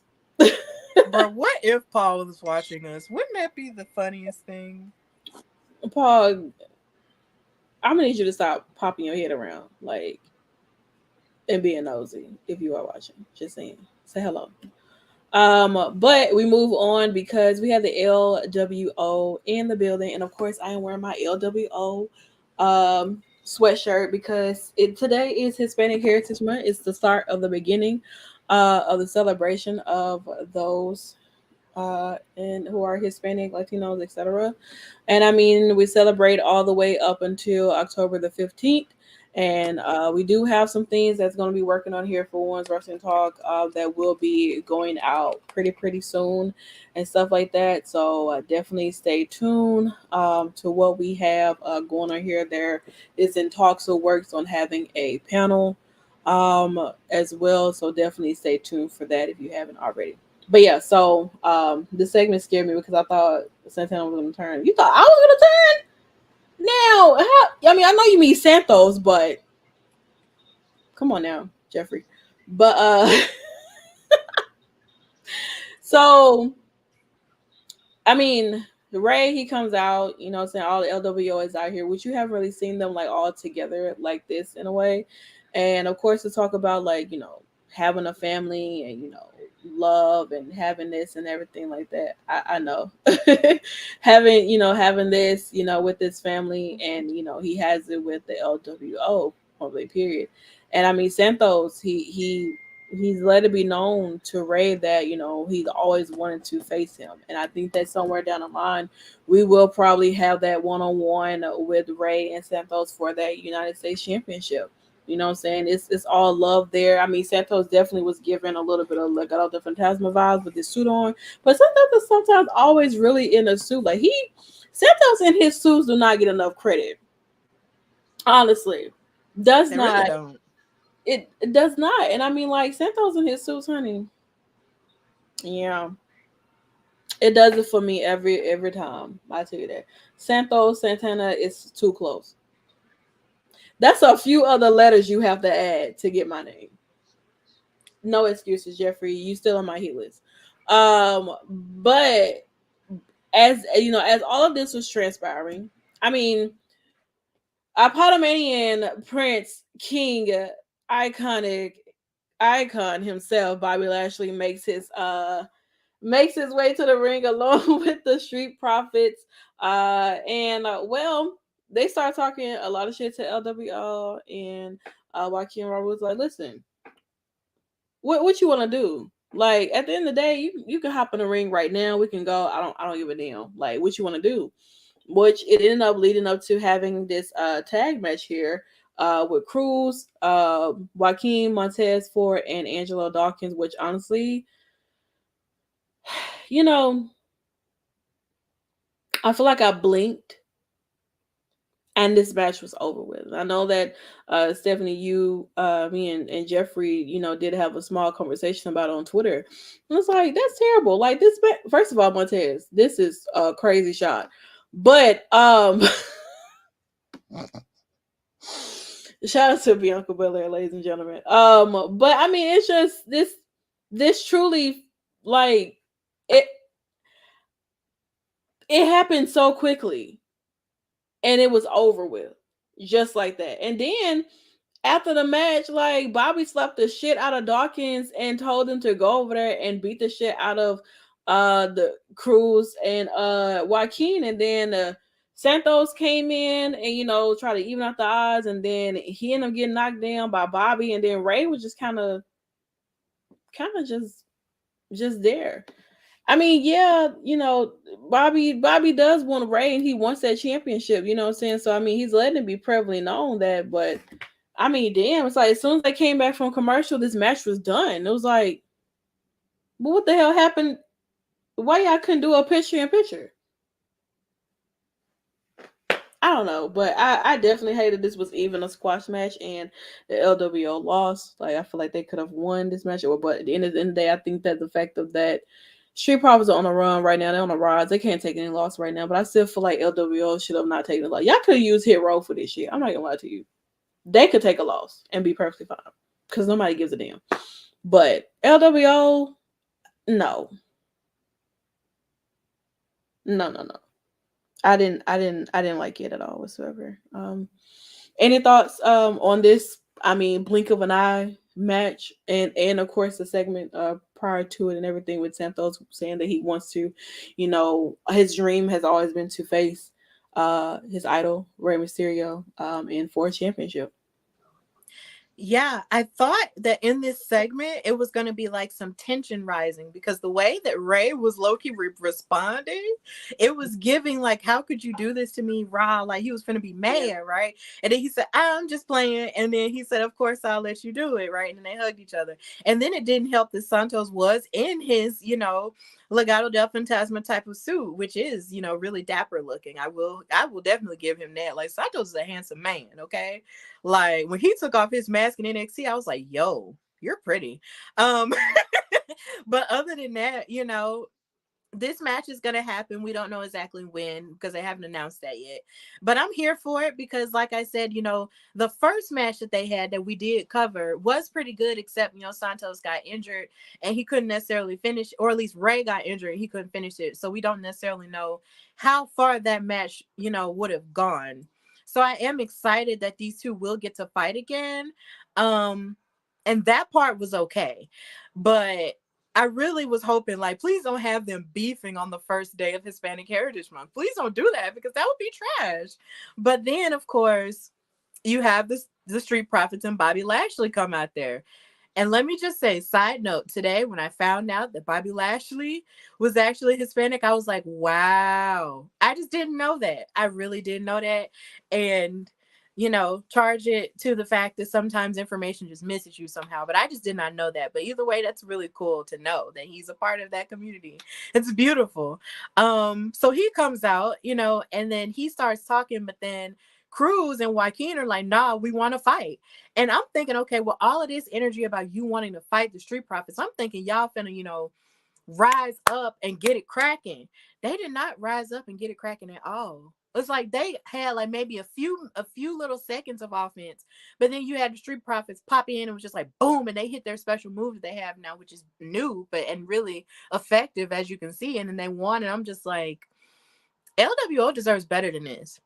Bro, what if Paul was watching us? Wouldn't that be the funniest thing? Paul, I'm gonna need you to stop popping your head around, like, and being nosy if you are watching. Just saying. Say hello. But we move on because we have the LWO in the building, and of course, I am wearing my LWO sweatshirt because today is Hispanic Heritage Month. It's the start of the beginning of the celebration of those and who are Hispanic, Latinos, etc. And I mean, we celebrate all the way up until October the 15th. And we do have some things that's going to be working on here for One's Wrestling Talk that will be going out pretty soon and stuff like that. So definitely stay tuned to what we have going on here. There is in talks or works on having a panel as well. So definitely stay tuned for that if you haven't already. But yeah, so this segment scared me because I thought Santana was gonna turn. You thought I was gonna turn? Now, I mean, I know you mean Santos, but come on now, Jeffrey. But so I mean, Ray, he comes out, you know what I'm saying? All the LWO is out here, which you haven't really seen them like all together like this in a way. And of course, to talk about like, having a family and, love and having this and everything like that. I know. having this, with his family and, he has it with the LWO, probably, period. And I mean, Santos, he's let it be known to Ray that he's always wanted to face him, and I think that somewhere down the line we will probably have that one-on-one with Ray and Santos for that United States Championship. You know what I'm saying? It's all love there. I mean, Santos definitely was given a little bit of like all the Phantasma vibes with his suit on, but Santos is sometimes always really in a suit. Like Santos and his suits do not get enough credit. Honestly, does They really not. don't. It does not. And I mean, like Santos and his suits, honey. Yeah, it does it for me every time. I tell you that. Santos Santana is too close. That's a few other letters you have to add to get my name. No excuses, Jeffrey. You still on my hit list. But as as all of this was transpiring, I mean, a Potomanian Prince King, iconic icon himself, Bobby Lashley makes his way to the ring along with the Street Profits. And well, they start talking a lot of shit to LWO, and Joaquin Robert was like, "Listen, what you want to do? Like at the end of the day, you can hop in the ring right now. We can go. I don't give a damn. Like what you want to do." Which it ended up leading up to having this tag match here with Cruz, Joaquin Montez Ford, and Angelo Dawkins. Which honestly, you know, I feel like I blinked and this match was over with. I know that Stephanie, me, and Jeffrey, did have a small conversation about it on Twitter. And it's like that's terrible. Like this, first of all, Montez, this is a crazy shot. But shout out to Bianca Belair, ladies and gentlemen. But I mean, it's just this truly like it. It happened so quickly and it was over with just like that. And then after the match, like Bobby slapped the shit out of Dawkins and told him to go over there and beat the shit out of the Cruz and Joaquin. And then Santos came in and tried to even out the odds, and then he ended up getting knocked down by Bobby, and then Ray was just kind of just there. I mean, yeah, Bobby does want to reign. He wants that championship. You know what I'm saying? So I mean, he's letting it be prevalently known that. But I mean, damn, it's like as soon as they came back from commercial, this match was done. It was like, but what the hell happened? Why y'all couldn't do a picture in picture? I don't know, but I definitely hated this was even a squash match and the LWO lost. Like I feel like they could have won this match, but at the end of the day, I think that the fact of that Street Profits are on a run right now. They're on the rise. They can't take any loss right now. But I still feel like LWO should have not taken a loss. Y'all could have used Hit Row for this shit. I'm not gonna lie to you. They could take a loss and be perfectly fine because nobody gives a damn. But LWO, no, no. I didn't like it at all whatsoever. Any thoughts on this? I mean, blink of an eye match, and of course the segment prior to it and everything with Santos saying that he wants to, his dream has always been to face his idol Rey Mysterio in for a championship. Yeah, I thought that in this segment it was going to be like some tension rising because the way that Ray was low-key responding, it was giving like, how could you do this to me, Raw? Like he was going to be mad, right? And then he said, I'm just playing. And then he said, of course, I'll let you do it, right? And then they hugged each other. And then it didn't help that Santos was in his, Legado del Fantasma type of suit, which is, really dapper looking. I will definitely give him that. Like Santos is a handsome man, okay? Like when he took off his mask in NXT, I was like, yo, you're pretty. But other than that, this match is going to happen. We don't know exactly when because they haven't announced that yet. But I'm here for it because, like I said, the first match that they had that we did cover was pretty good, except, Santos got injured and he couldn't necessarily finish, or at least Ray got injured and he couldn't finish it. So we don't necessarily know how far that match, would have gone. So I am excited that these two will get to fight again. And that part was okay. But I really was hoping, like, please don't have them beefing on the first day of Hispanic Heritage Month. Please don't do that because that would be trash. But then, of course, you have the Street Profits and Bobby Lashley come out there. And let me just say, side note, today when I found out that Bobby Lashley was actually Hispanic, I was like, wow. I just didn't know that. I really didn't know that. And charge it to the fact that sometimes information just misses you somehow. But I just did not know that. But either way, that's really cool to know that he's a part of that community. It's beautiful. So he comes out, and then he starts talking, but then Cruz and Joaquin are like, nah, we want to fight. And I'm thinking, okay, well, all of this energy about you wanting to fight the Street Profits, I'm thinking y'all finna, rise up and get it cracking. They did not rise up and get it cracking at all. It's like they had like maybe a few little seconds of offense, but then you had the Street Profits pop in and was just like boom, and they hit their special move that they have now, which is new and really effective as you can see, and then they won. And I'm just like, LWO deserves better than this.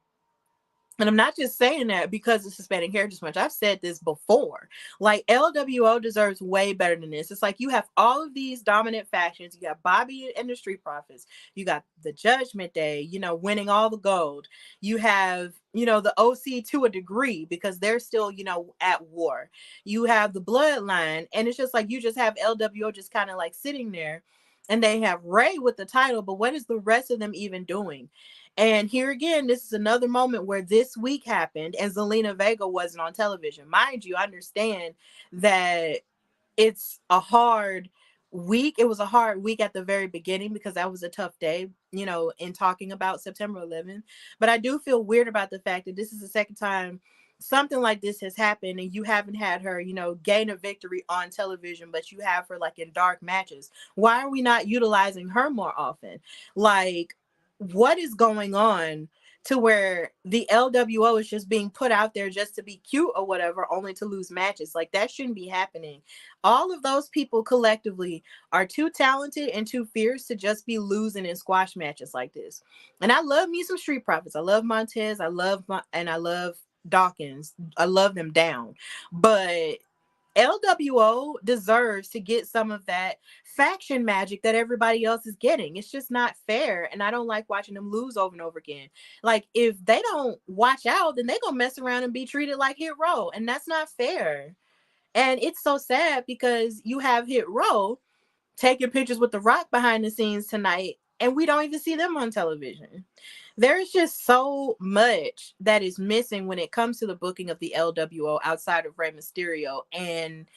And I'm not just saying that because it's Hispanic Heritage Month. I've said this before. Like, LWO deserves way better than this. It's like you have all of these dominant factions. You got Bobby and the Street Profits. You got the Judgment Day, winning all the gold. You have, the OC to a degree because they're still, at war. You have the Bloodline. And it's just like you just have LWO just kind of like sitting there. And they have Ray with the title. But what is the rest of them even doing? And here again, this is another moment where this week happened and Zelina Vega wasn't on television. Mind you, I understand that it's a hard week. It was a hard week at the very beginning because that was a tough day, in talking about September 11th. But I do feel weird about the fact that this is the second time something like this has happened and you haven't had her, gain a victory on television, but you have her like in dark matches. Why are we not utilizing her more often? Like, what is going on to where the LWO is just being put out there just to be cute or whatever, only to lose matches? Like, that shouldn't be happening. All of those people collectively are too talented and too fierce to just be losing in squash matches like this. And I love me some Street Profits. I love Montez. I love Dawkins. I love them down. But LWO deserves to get some of that faction magic that everybody else is getting. It's just not fair. And I don't like watching them lose over and over again. Like, if they don't watch out, then they're going to mess around and be treated like Hit Row. And that's not fair. And it's so sad because you have Hit Row taking pictures with The Rock behind the scenes tonight, and we don't even see them on television. There is just so much that is missing when it comes to the booking of the LWO outside of Rey Mysterio, and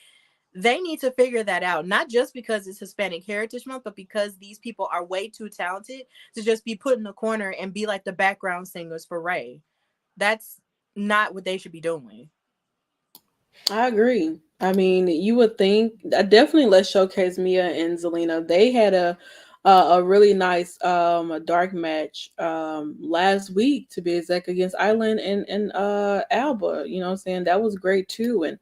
they need to figure that out. Not just because it's Hispanic Heritage Month, but because these people are way too talented to just be put in a corner and be like the background singers for Rey. That's not what they should be doing. I agree. I mean, you would think definitely let's showcase Mia and Zelina. They had a really nice dark match last week, to be exact, against Island and Alba. You know what I'm saying? That was great too. And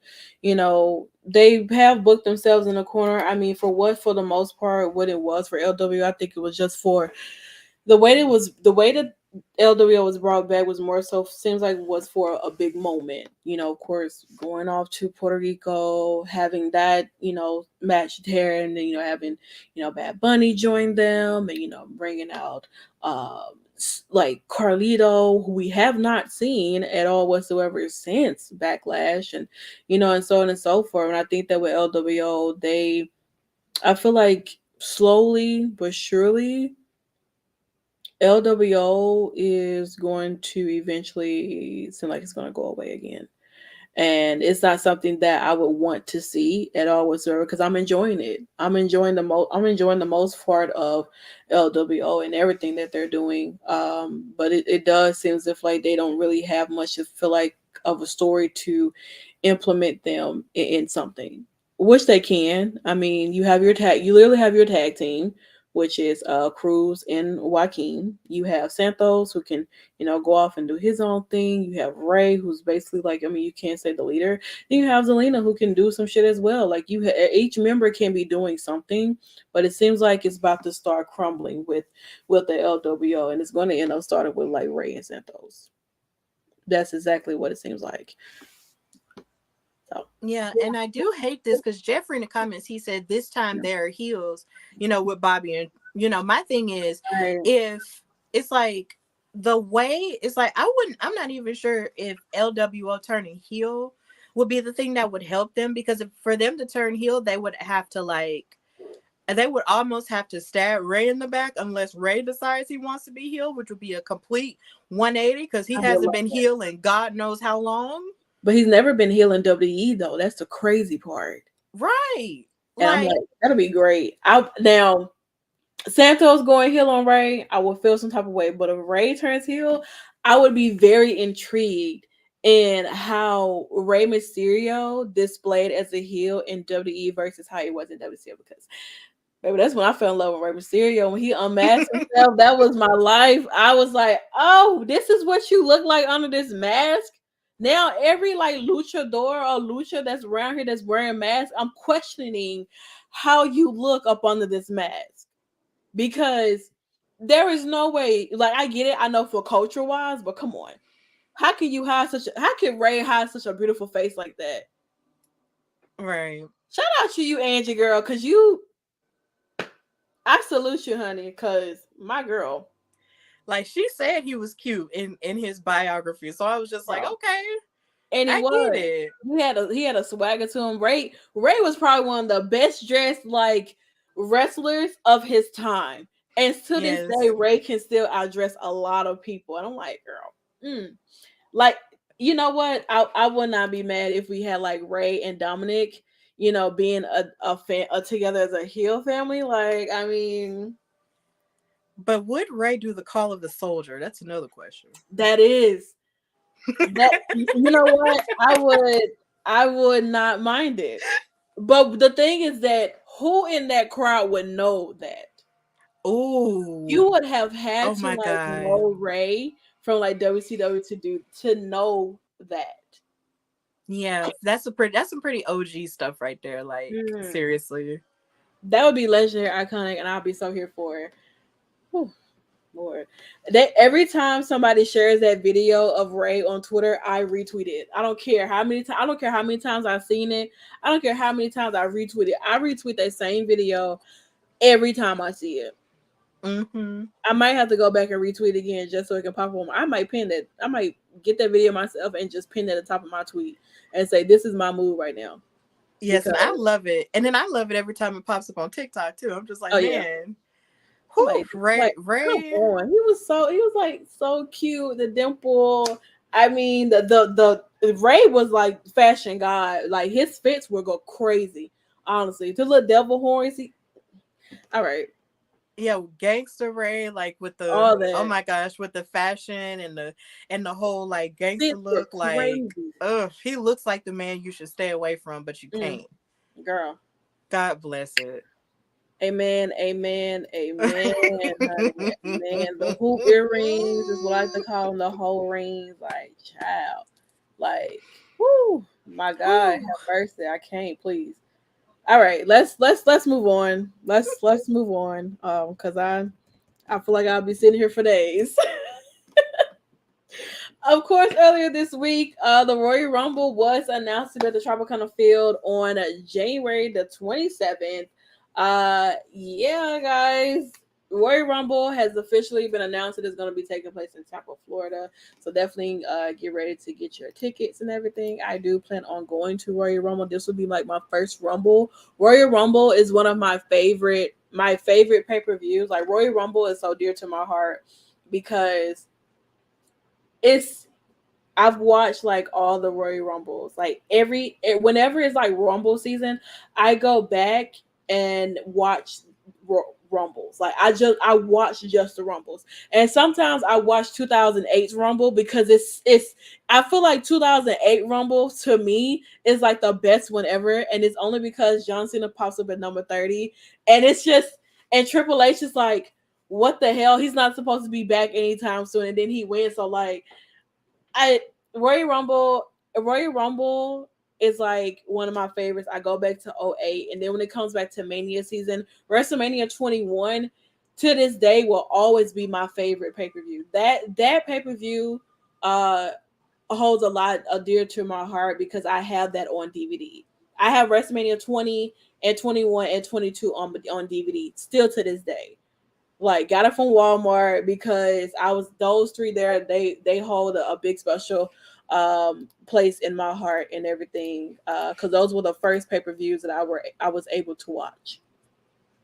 they have booked themselves in a corner. I mean, for the most part what it was for LW, I think it was just for the way that LWO was brought back was more so seems like was for a big moment. Of course, going off to Puerto Rico, having that match there, and then having Bad Bunny join them, and bringing out like Carlito, who we have not seen at all whatsoever since Backlash, and so on and so forth. And I think that with LWO, I feel like slowly but surely LWO is going to eventually seem like it's going to go away again. And it's not something that I would want to see at all whatsoever, because I'm enjoying it. I'm enjoying the most part of LWO and everything that they're doing. But it does seem as if like they don't really have much to feel like of a story to implement them in something, which they can. I mean, you literally have your tag team, which is Cruz and Joaquin. You have Santos, who can go off and do his own thing. You have Ray, who's basically like, I mean, you can't say the leader. Then you have Zelina, who can do some shit as well. Like each member can be doing something, but it seems like it's about to start crumbling with the LWO, and it's going to end up starting with like Ray and Santos. That's exactly what it seems like. So Yeah, and I do hate this because Jeffrey in the comments, he said this time they're heels, with Bobby. And, my thing is, right. if it's like the way it's like, I'm not even sure if LWO turning heel would be the thing that would help them, because for them to turn heel, they would almost have to stab Ray in the back unless Ray decides he wants to be heel, which would be a complete 180 because he hasn't been heel in God knows how long. But he's never been heel in WWE though. That's the crazy part. Right. And I'm like, that'll be great. Now Santos going heel on Ray, I will feel some type of way. But if Ray turns heel, I would be very intrigued in how Rey Mysterio displayed as a heel in WWE versus how he was in WCW. Because baby, that's when I fell in love with Rey Mysterio. When he unmasked himself, that was my life. I was like, oh, this is what you look like under this mask. Now every like luchador or lucha that's around here that's wearing masks, I'm questioning how you look up under this mask, because there is no way. Like, I get it, I know for culture wise, but come on, how can Ray hide such a beautiful face like that? Right. Shout out to you, Angie girl, because I salute you, honey, because my girl. Like, she said he was cute in his biography, so I was just like, okay, and I get it. He had a swagger to him. Ray was probably one of the best dressed like wrestlers of his time, and to this day, Ray can still outdress a lot of people. And I'm like, girl, like, you know what? I would not be mad if we had like Ray and Dominic, being a together as a heel family. Like, I mean. But would Ray do the call of the soldier? That's another question. That is. That, you know what? I would not mind it. But the thing is that who in that crowd would know that? Oh, you would have had to God. know Ray from like WCW to know that. Yeah, that's some pretty OG stuff right there. Like, seriously. That would be legendary, iconic, and I'll be so here for it. Whew, Lord. Every time somebody shares that video of Ray on Twitter, I retweet it. I don't care how many times I've seen it. I don't care how many times I retweet it. I retweet that same video every time I see it. I might have to go back and retweet again just so it can pop on. I might pin that. I might get that video myself and just pin it at the top of my tweet and say, this is my move right now. Yes, and I because love it. And then I love it every time it pops up on TikTok too. I'm just like, oh yeah, man, whew, like come Ray. on, he was like so cute, the dimple. I mean, the Ray was like fashion god. Like his fits would go crazy. Honestly, the little devil horns. All right, Yeah, gangster Ray, like with the all oh that. my gosh, with the fashion and the whole like gangster Fits were look, like crazy, he looks like the man you should stay away from, but you mm, can't. girl. God bless it. Amen, amen, amen, honey, amen. The hoop earrings is what I like to call them, the whole rings. Like, child, like, whoo, my God, Whew. have mercy. I can't, please. All right, let's move on. Let's move on. Because I feel like I'll be sitting here for days. Of course, earlier this week, the Royal Rumble was announced to be at the Tropicana Field on January the 27th. Yeah, guys, Royal Rumble has officially been announced that it's going to be taking place in Tampa, Florida. So definitely get ready to get your tickets and everything. I do plan on going to Royal Rumble. This will be like my first Rumble. Royal Rumble is one of my favorite pay-per-views. Like Royal Rumble is so dear to my heart because it's I've watched like all the Royal Rumbles. Like whenever it's like Rumble season, I go back and watch Rumbles. Like I watch just the Rumbles. And sometimes I watch 2008's Rumble because it's I feel like 2008 Rumble to me is like the best one ever, and it's only because John Cena pops up at number 30, and it's just and Triple H is like, what the hell? He's not supposed to be back anytime soon, and then he wins. So like I Royal Rumble is like one of my favorites. I go back to '08, and then when it comes back to Mania season, WrestleMania 21 to this day will always be my favorite pay-per-view. That pay-per-view uh holds a lot dear to my heart because I have that on DVD. I have WrestleMania 20 and 21 and 22 on DVD still to this day. Like got it from Walmart because I was those three there. They hold a big special place in my heart and everything. Because those were the first pay-per-views that I was able to watch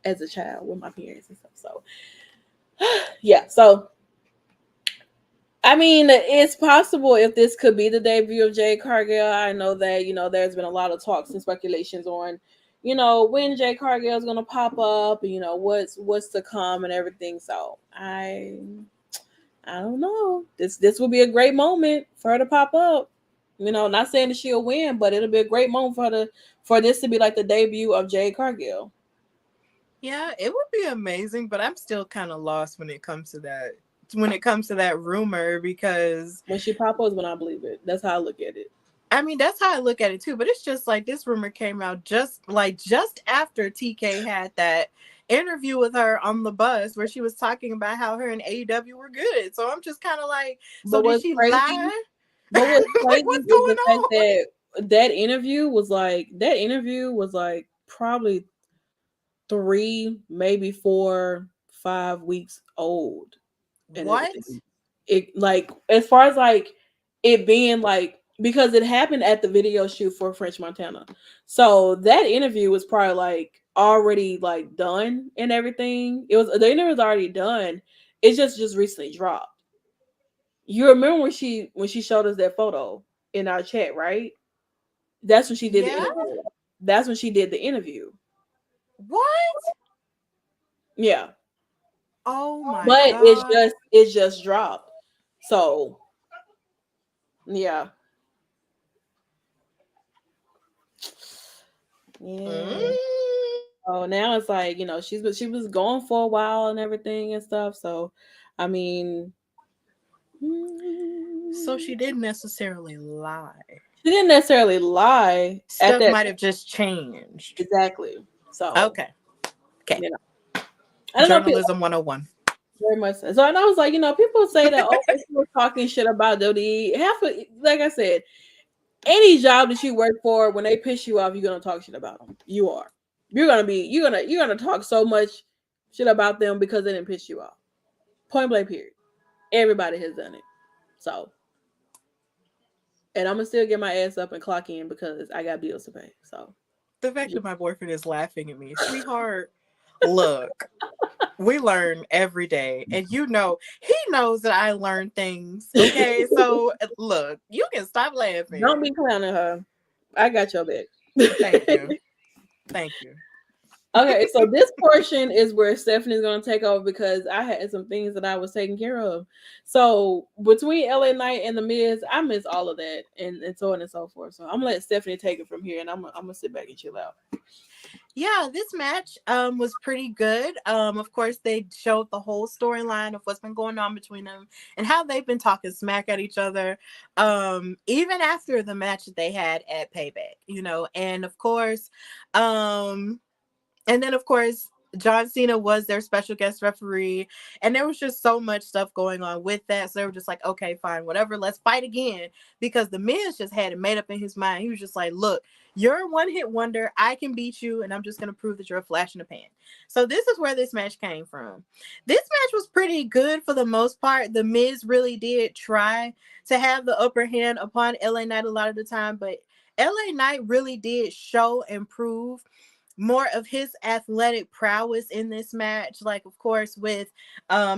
as a child with my parents and stuff. So yeah, so I mean, it's possible if this could be the debut of Jade Cargill. I know that there's been a lot of talks and speculations on when Jade Cargill is going to pop up, and what's to come and everything. So I don't know. This will be a great moment for her to pop up. Not saying that she'll win, but it'll be a great moment for this to be like the debut of Jade Cargill. Yeah, it would be amazing, but I'm still kind of lost when it comes to that. When it comes to that rumor, because When she pop up is when I believe it. That's how I look at it. I mean that's how I look at it too. But it's just like this rumor came out just after TK had that interview with her on the bus where she was talking about how her and AEW were good. So I'm just kind of like, so But did what's she crazy? lie? But what's Like crazy what's is going the fact on? that that interview was like probably 3, maybe 4, 5 weeks old and What? everything. It like as far as like it being like because it happened at the video shoot for French Montana. So that interview was probably like already like done and everything. The interview was already done. It just recently dropped. You remember when she showed us that photo in our chat, right? That's when she did the Yeah? interview. That's when she did the interview. What? Yeah. Oh my But it's god. just it's just dropped. So yeah. Yeah. Mm. Oh, now it's like, she was going for a while and everything and stuff. So I mean So mm, she didn't necessarily lie. she didn't necessarily lie at Stuff that might have just changed. exactly. So, Okay. Okay. you know. I don't know if Journalism 101. very much so. So and I was like, people say that people talking shit about WWE. Like I said, any job that you work for, when they piss you off, you're gonna talk shit about them. You are. You're gonna talk so much shit about them because they didn't piss you off. Point blank period. Everybody has done it. So and I'm gonna still get my ass up and clock in because I got bills to pay. So The fact that my boyfriend is laughing at me, sweetheart. Look, we learn every day, and you know he knows that I learn things. Okay, so look, you can stop Don't laughing. be clowning her. I got your back. Thank you, thank you. Okay, so this portion is where Stephanie's gonna take over because I had some things that I was taking care of. So between LA Knight and the Miz, I miss all of that and so on and so forth. So I'm gonna let Stephanie take it from here, and I'm gonna sit back and chill out. Yeah, this match was pretty good. Of course they showed the whole storyline of what's been going on between them and how they've been talking smack at each other even after the match that they had at Payback, you know. And of course, and then, of course, John Cena was their special guest referee. And there was just so much stuff going on with that. So they were just like, okay, fine, whatever. Let's fight again. Because the Miz just had it made up in his mind. He was just like, look, you're a one-hit wonder. I can beat you. And I'm just going to prove that you're a flash in the pan. So this is where this match came from. This match was pretty good for the most part. The Miz really did try to have the upper hand upon LA Knight a lot of the time. But LA Knight really did show and prove more of his athletic prowess in this match, like of course with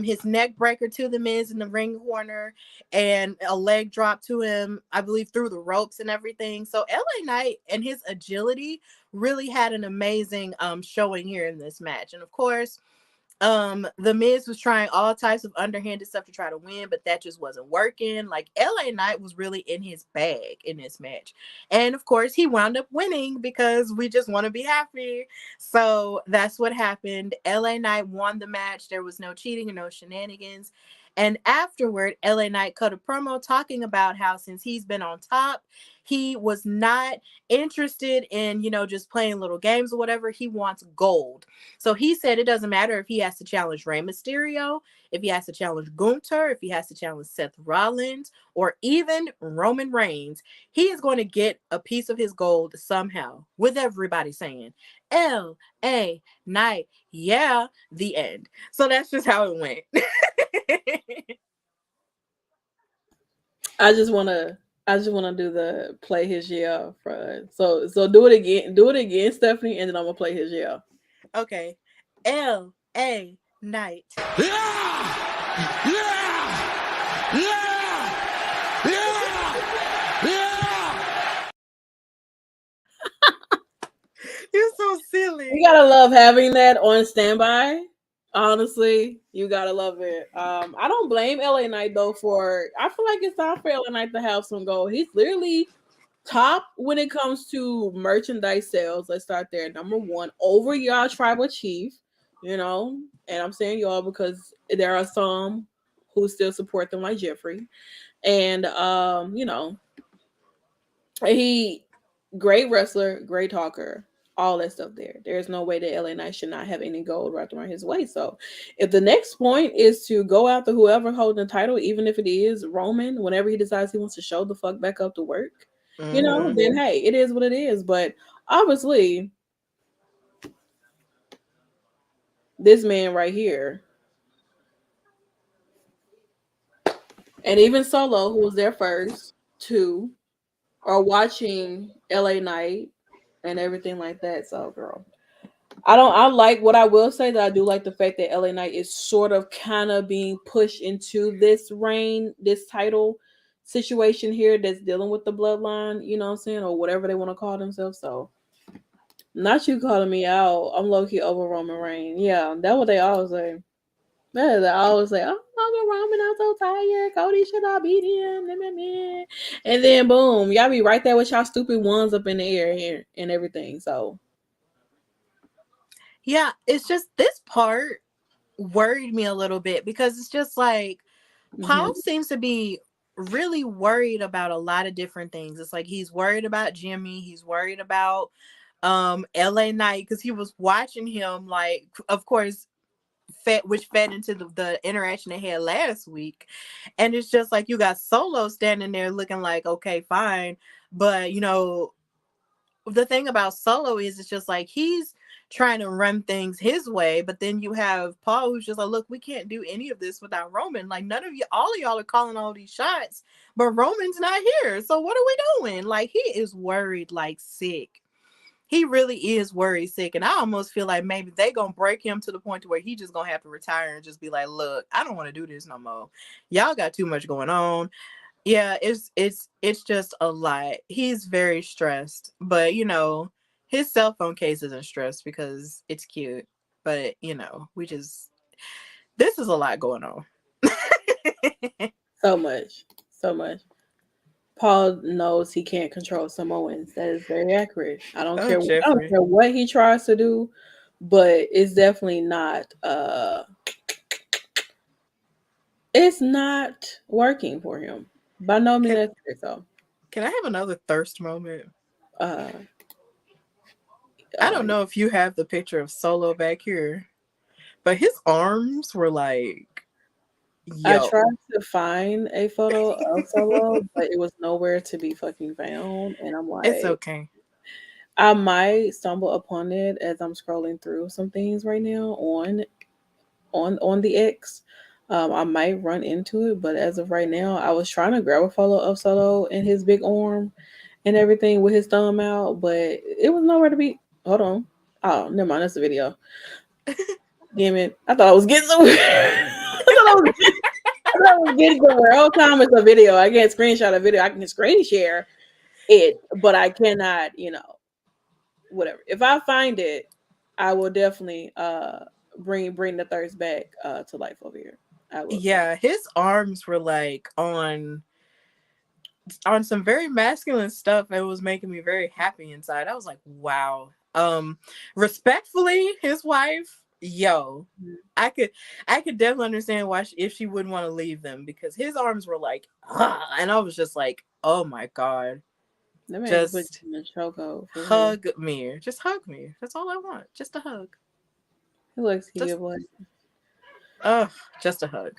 his neck breaker to the Miz in the ring corner and a leg drop to him, I believe through the ropes and everything. So LA Knight and his agility really had an amazing showing here in this match. And of course, the Miz was trying all types of underhanded stuff to try to win, but that just wasn't working. Like LA Knight was really in his bag in this match. And of course, he wound up winning because we just want to be happy. So that's what happened. LA Knight won the match. There was no cheating and no shenanigans. And afterward, LA Knight cut a promo talking about how since he's been on top, he was not interested in, you know, just playing little games or whatever. He wants gold. So he said it doesn't matter if he has to challenge Rey Mysterio, if he has to challenge Gunther, if he has to challenge Seth Rollins, or even Roman Reigns. He is going to get a piece of his gold somehow, with everybody saying, L.A. Knight, yeah, the end. So that's just how it went. I just wanna do the play his yeah for so do it again, Stephanie, and then I'm gonna play his yeah. Okay. L.A. Knight. Yeah! Yeah! Yeah! Yeah! Yeah! You're so silly. You gotta love having that on standby. Honestly, you gotta love it. I don't blame LA Knight though for. I feel like it's time for LA Knight to have some gold. He's literally top when it comes to merchandise sales. Let's start there. Number one, over y'all tribal chief. You know, and I'm saying y'all because there are some who still support them, like Jeffrey, and you know, he great wrestler, great talker, all that stuff there. There's no way that LA Knight should not have any gold wrapped around his waist. So if the next point is to go after whoever holding the title, even if it is Roman, whenever he decides he wants to show the fuck back up to work, you know, then hey, it is what it is. But obviously, this man right here, and even Solo, who was there first, too, are watching LA Knight and everything like that. So, girl, I like what I will say that I do like the fact that LA Knight is sort of kind of being pushed into this reign, this title situation here that's dealing with the bloodline, you know what I'm saying, or whatever they want to call themselves. So, not you calling me out. I'm low key over Roman Reigns. Yeah, that's what they always say. Yeah, they always say, "Oh, Uncle Roman, I'm so tired. Cody should not beat him." Meh, meh, meh. And then boom, y'all be right there with y'all stupid ones up in the air here and everything. So Yeah, it's just this part worried me a little bit because it's just like Paul mhm. seems to be really worried about a lot of different things. It's like he's worried about Jimmy, he's worried about LA Knight because he was watching him, like, of course, fed into the interaction they had last week. And it's just like you got Solo standing there looking like, okay, fine. But you know, the thing about Solo is it's just like he's trying to run things his way, but then you have Paul who's just like, look, we can't do any of this without Roman. Like none of you, all of y'all are calling all these shots, but Roman's not here. So what are we doing? Like he is worried like sick. he really is worried sick, and I almost feel like maybe they gonna break him to the point to where he just gonna have to retire and just be like, look, I don't want to do this no more. Y'all got too much going on. Yeah, it's just a lot. He's very stressed, but his cell phone case isn't stressed because it's cute. But this is a lot going on. So much. So much. Paul knows he can't control Samoans. That is very accurate. I don't Oh, care. I don't Jeffrey. care what he tries to do, but it's definitely not. It's not working for him. By no means Can, necessary. So, can I have another thirst moment? uh, I don't know if you have the picture of Solo back here, but his arms were like, I yo. tried to find a photo of Solo, but it was nowhere to be fucking found. And I'm It's like, okay. I might stumble upon it as I'm scrolling through some things right now on the X. I might run into it, but as of right now, I was trying to grab a photo of Solo and his big arm and everything with his thumb out, but it was nowhere to be. Hold on. Oh, never mind. That's the video. Damn it. I thought I was getting somewhere. I thought I was getting somewhere. The whole time it's a video. I can't screenshot a video. I can screen share it, but I cannot, whatever. If I find it, I will definitely bring the thirst back to life over here. I will say. Yeah, his arms were like on some very masculine stuff. It was making me very happy inside. I was like, wow. Respectfully, his wife, yo, Mhm. I could definitely understand why if she wouldn't want to leave them, because his arms were like, and I was just like, oh my god, That man put just you in the chokehold for real. hug me, just hug me. That's all I want, just a hug, He looks to just give like just a hug.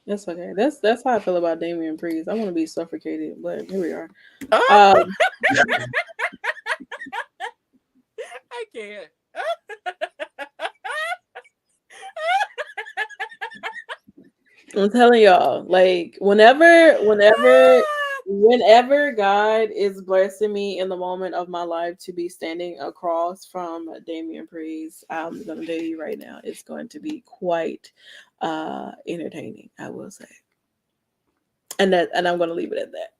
that's okay. That's how I feel about Damian Priest. I want to be suffocated, but here we are. Oh, Um, I can't. I'm telling y'all, like whenever God is blessing me in the moment of my life to be standing across from Damian Priest, I'm gonna tell you right now, it's going to be quite entertaining, I will say. And I'm gonna leave it at that.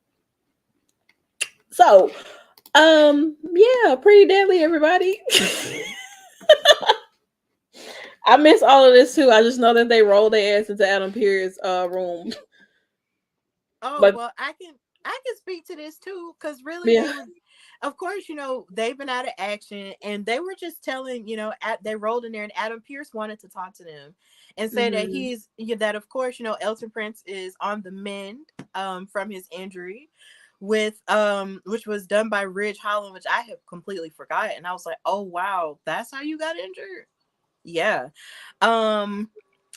So, yeah, pretty deadly, everybody. I miss all of this too. I just know that they rolled their ass into Adam Pearce's room. Oh, But well, I can speak to this too, because really yeah. of course, they've been out of action, and they were just telling, they rolled in there, and Adam Pearce wanted to talk to them and say that Mhm. that of course, Elton Prince is on the mend from his injury with which was done by Ridge Holland, which I have completely forgot. And I was like, oh wow, that's how you got injured. Yeah. um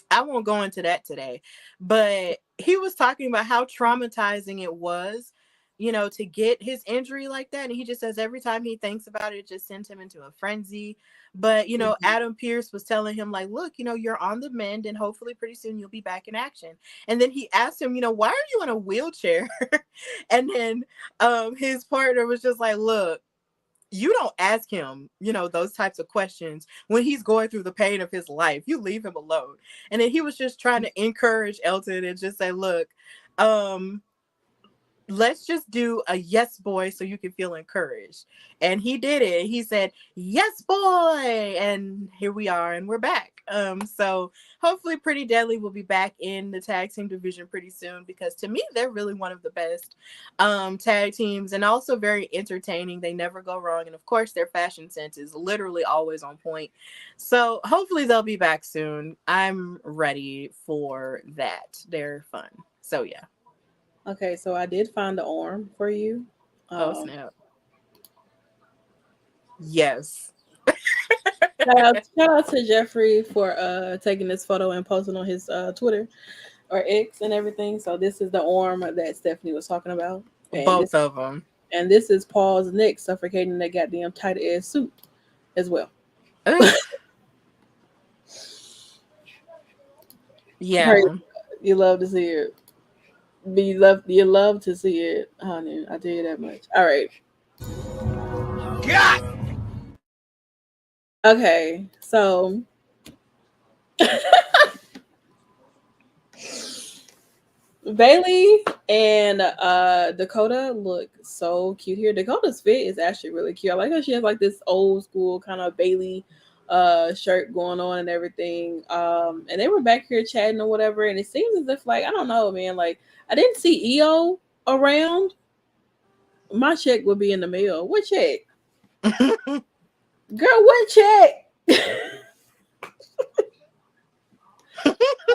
I won't go into that today, but he was talking about how traumatizing it was, to get his injury like that. And he just says every time he thinks about it, it just sends him into a frenzy. But, Mhm. Adam Pearce was telling him, like, look, you're on the mend, and hopefully pretty soon you'll be back in action. And then he asked him, why are you in a wheelchair? And then his partner was just like, look, you don't ask him, those types of questions when he's going through the pain of his life. You leave him alone. And then he was just trying to encourage Elton and just say, look, um, let's just do a yes boy so you can feel encouraged. And he did it. He said, yes boy. And here we are, and we're back. So hopefully Pretty Deadly will be back in the tag team division pretty soon, because to me they're really one of the best tag teams, and also very entertaining. They never go wrong, and of course their fashion sense is literally always on point. So hopefully they'll be back soon. I'm ready for that. They're fun. So yeah. Okay, so I did find the arm for you. Oh Um, snap. Yes. shout out to Jeffrey for taking this photo and posting on his Twitter or X and everything. So this is the arm that Stephanie was talking about, and Both of them. this is Paul's neck suffocating that goddamn tight ass suit as well. Right. Yeah. You love to see it. You love to see it, honey. I tell you that much. All right. God Okay, so Bayley and Dakota look so cute here. Dakota's fit is actually really cute. I like how she has like this old school kind of Bayley shirt going on and everything. And they were back here chatting or whatever, and it seems as if like I don't know, man, like I didn't see EO around. My check would be in the mail. What check? Girl, what check?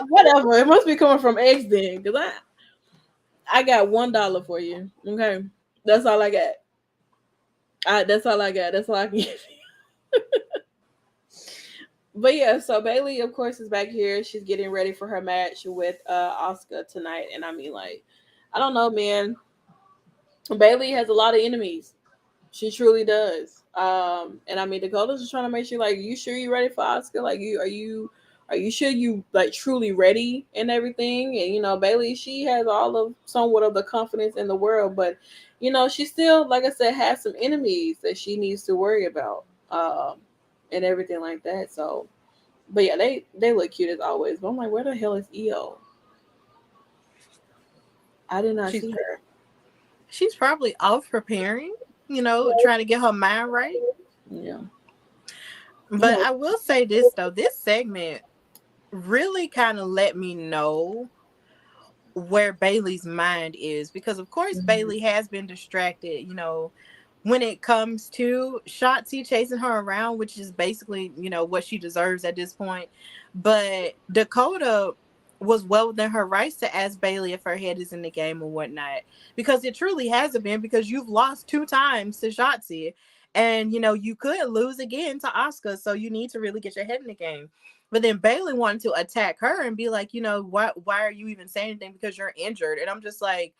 Whatever. It must be coming from X then, because I got $1 for you. Okay. That's all I got. That's all I got. That's all I can give you. But yeah, so Bayley, of course, is back here. She's getting ready for her match with Asuka tonight. And I mean, like, I don't know, man. Bayley has a lot of enemies. She truly does. And I mean, Dakota's just trying to make sure, like, you sure you ready for Asuka? Like, are you sure you like truly ready and everything? And you know, Bayley, she has all of somewhat of the confidence in the world, but you know, she still, like I said, has some enemies that she needs to worry about, and everything like that. So, but yeah, they look cute as always. But I'm like, where the hell is EO? I did not she's see her. she's probably off preparing, trying to get her mind right. Yeah. But I will say this though, this segment really kind of let me know where Bayley's mind is, because of course Bayley has been distracted, when it comes to Shotzi chasing her around, which is basically, what she deserves at this point. But Dakota was well within her rights to ask Bayley if her head is in the game or whatnot, because it truly hasn't been, because you've lost 2 times to Shotzi, and you could lose again to Asuka, so you need to really get your head in the game. But then Bayley wanted to attack her and be like, why are you even saying anything, because you're injured? And I'm just like,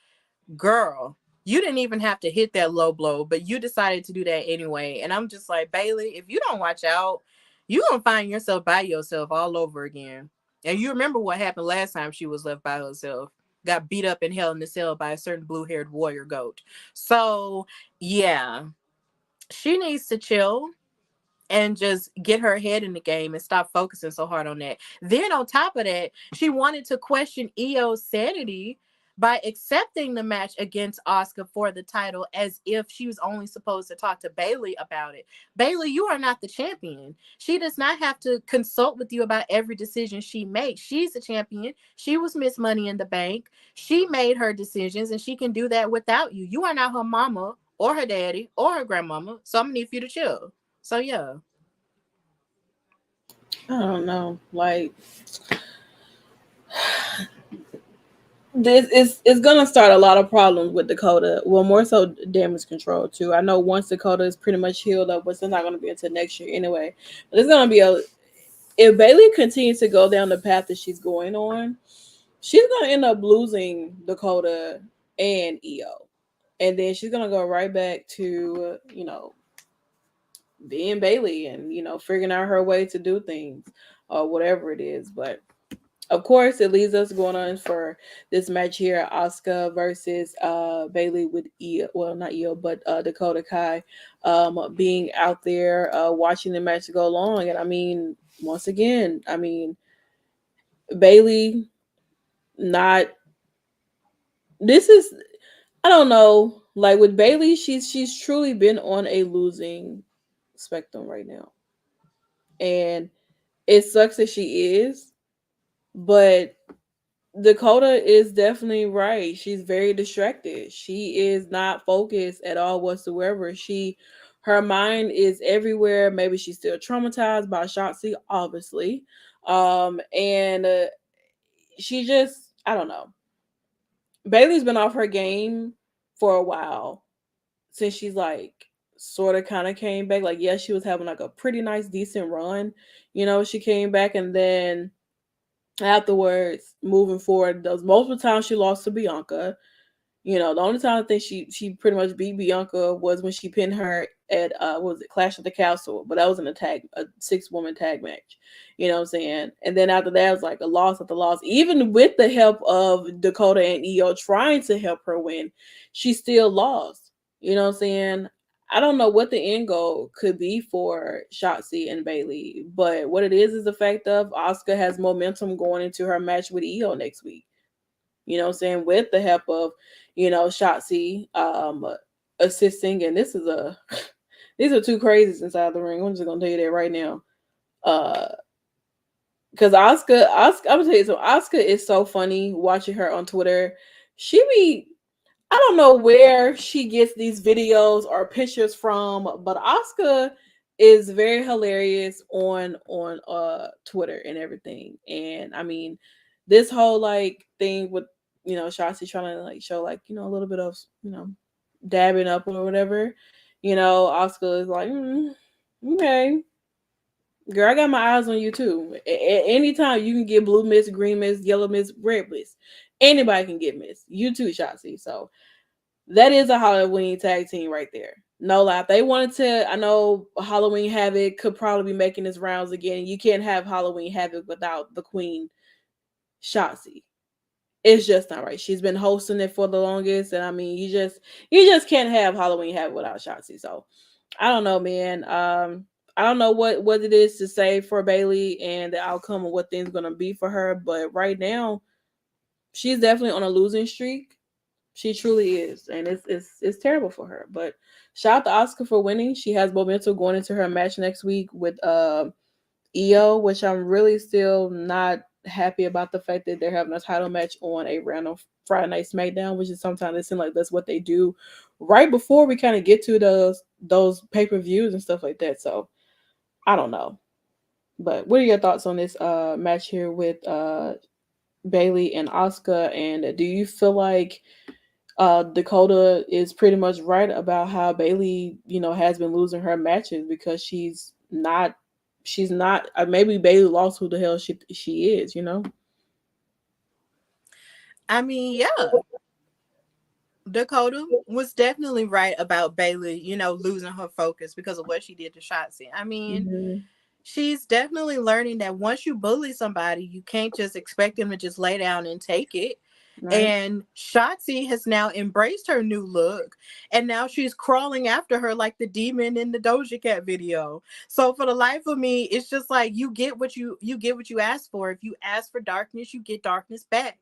girl, you didn't even have to hit that low blow, but you decided to do that anyway. And I'm just like, Bayley, if you don't watch out, you're going to find yourself by yourself all over again. And you remember what happened last time she was left by herself. Got beat up and held in the cell by a certain blue-haired warrior goat. So, yeah, she needs to chill and just get her head in the game and stop focusing so hard on that. Then on top of that, she wanted to question EO's sanity by accepting the match against Asuka for the title, as if she was only supposed to talk to Bayley about it. Bayley, you are not the champion. She does not have to consult with you about every decision she makes. She's the champion. She was Miss Money in the Bank. She made her decisions, and she can do that without you. You are not her mama or her daddy or her grandmama, so I'm gonna need for you to chill. So yeah. I don't know. Like, this is gonna start a lot of problems with Dakota. Well, more so damage control too. I know once Dakota is pretty much healed up, but it's not gonna be until next year anyway. But it's gonna be if Bayley continues to go down the path that she's going on, she's gonna end up losing Dakota and EO, and then she's gonna go right back to being Bayley and figuring out her way to do things or whatever it is. But of course, it leaves us going on for this match here: Asuka versus Bayley with Io. Well, not Io, but Dakota Kai, being out there watching the match go along. And I mean, once again, I mean, Bayley not. This is, I don't know. Like with Bayley, she's truly been on a losing spectrum right now, and it sucks that she is, but Dakota is definitely right. She's very distracted. She is not focused at all whatsoever. Her mind is everywhere. Maybe she's still traumatized by Shotzi, obviously. And she just, I don't know. Bailey's been off her game for a while, since she's like sort of kind of came back. Like, yeah, she was having like a pretty nice, decent run. She came back, and then afterwards, moving forward, those multiple times she lost to Bianca. The only time I think she pretty much beat Bianca was when she pinned her at what was it, Clash of the Castle, but that was a 6-woman tag match. You know what I'm saying? And then after that, it was like a loss after loss. Even with the help of Dakota and EO trying to help her win, she still lost. You know what I'm saying? I don't know what the end goal could be for Shotzi and Bayley, but what it is the fact of Asuka has momentum going into her match with Io next week. You know what I'm saying? With the help of, Shotzi assisting, and this is a these are two crazies inside the ring. I'm just gonna tell you that right now. Uh because Asuka, I'm gonna tell you so Asuka is so funny watching her on Twitter. She be I don't know where she gets these videos or pictures from, but Asuka is very hilarious on Twitter and everything. And I mean, this whole like thing with Shotzi trying to like show like a little bit of dabbing up or whatever. Asuka is like, okay, girl, I got my eyes on you too. Anytime you can get blue mist, green mist, yellow mist, red mist, anybody can get mist. You too, Shotzi. So that is a Halloween tag team right there. No lie. If they wanted to, I know Halloween Havoc could probably be making its rounds again. You can't have Halloween Havoc without the Queen Shotzi. It's just not right. She's been hosting it for the longest, and I mean, you just can't have Halloween Havoc without Shotzi. So I don't know, man. I don't know what it is to say for Bayley and the outcome of what things gonna be for her, but right now she's definitely on a losing streak. She truly is, and it's terrible for her. But shout out to Asuka for winning. She has momentum going into her match next week with Io, which I'm really still not happy about the fact that they're having a title match on a random Friday Night SmackDown, which is sometimes it seems like that's what they do right before we kind of get to those pay-per-views and stuff like that. So I don't know. But what are your thoughts on this match here with Bayley and Asuka? And do you feel like Dakota is pretty much right about how Bayley, has been losing her matches because she's not maybe Bayley lost who the hell she is. I mean, yeah, Dakota was definitely right about Bayley, losing her focus because of what she did to Shotzi. I mean, Mm-hmm. she's definitely learning that once you bully somebody, you can't just expect them to just lay down and take it. Right. And Shotzi has now embraced her new look, and now she's crawling after her like the demon in the Doja Cat video. So for the life of me, it's just like you get what you ask for. If you ask for darkness, you get darkness back,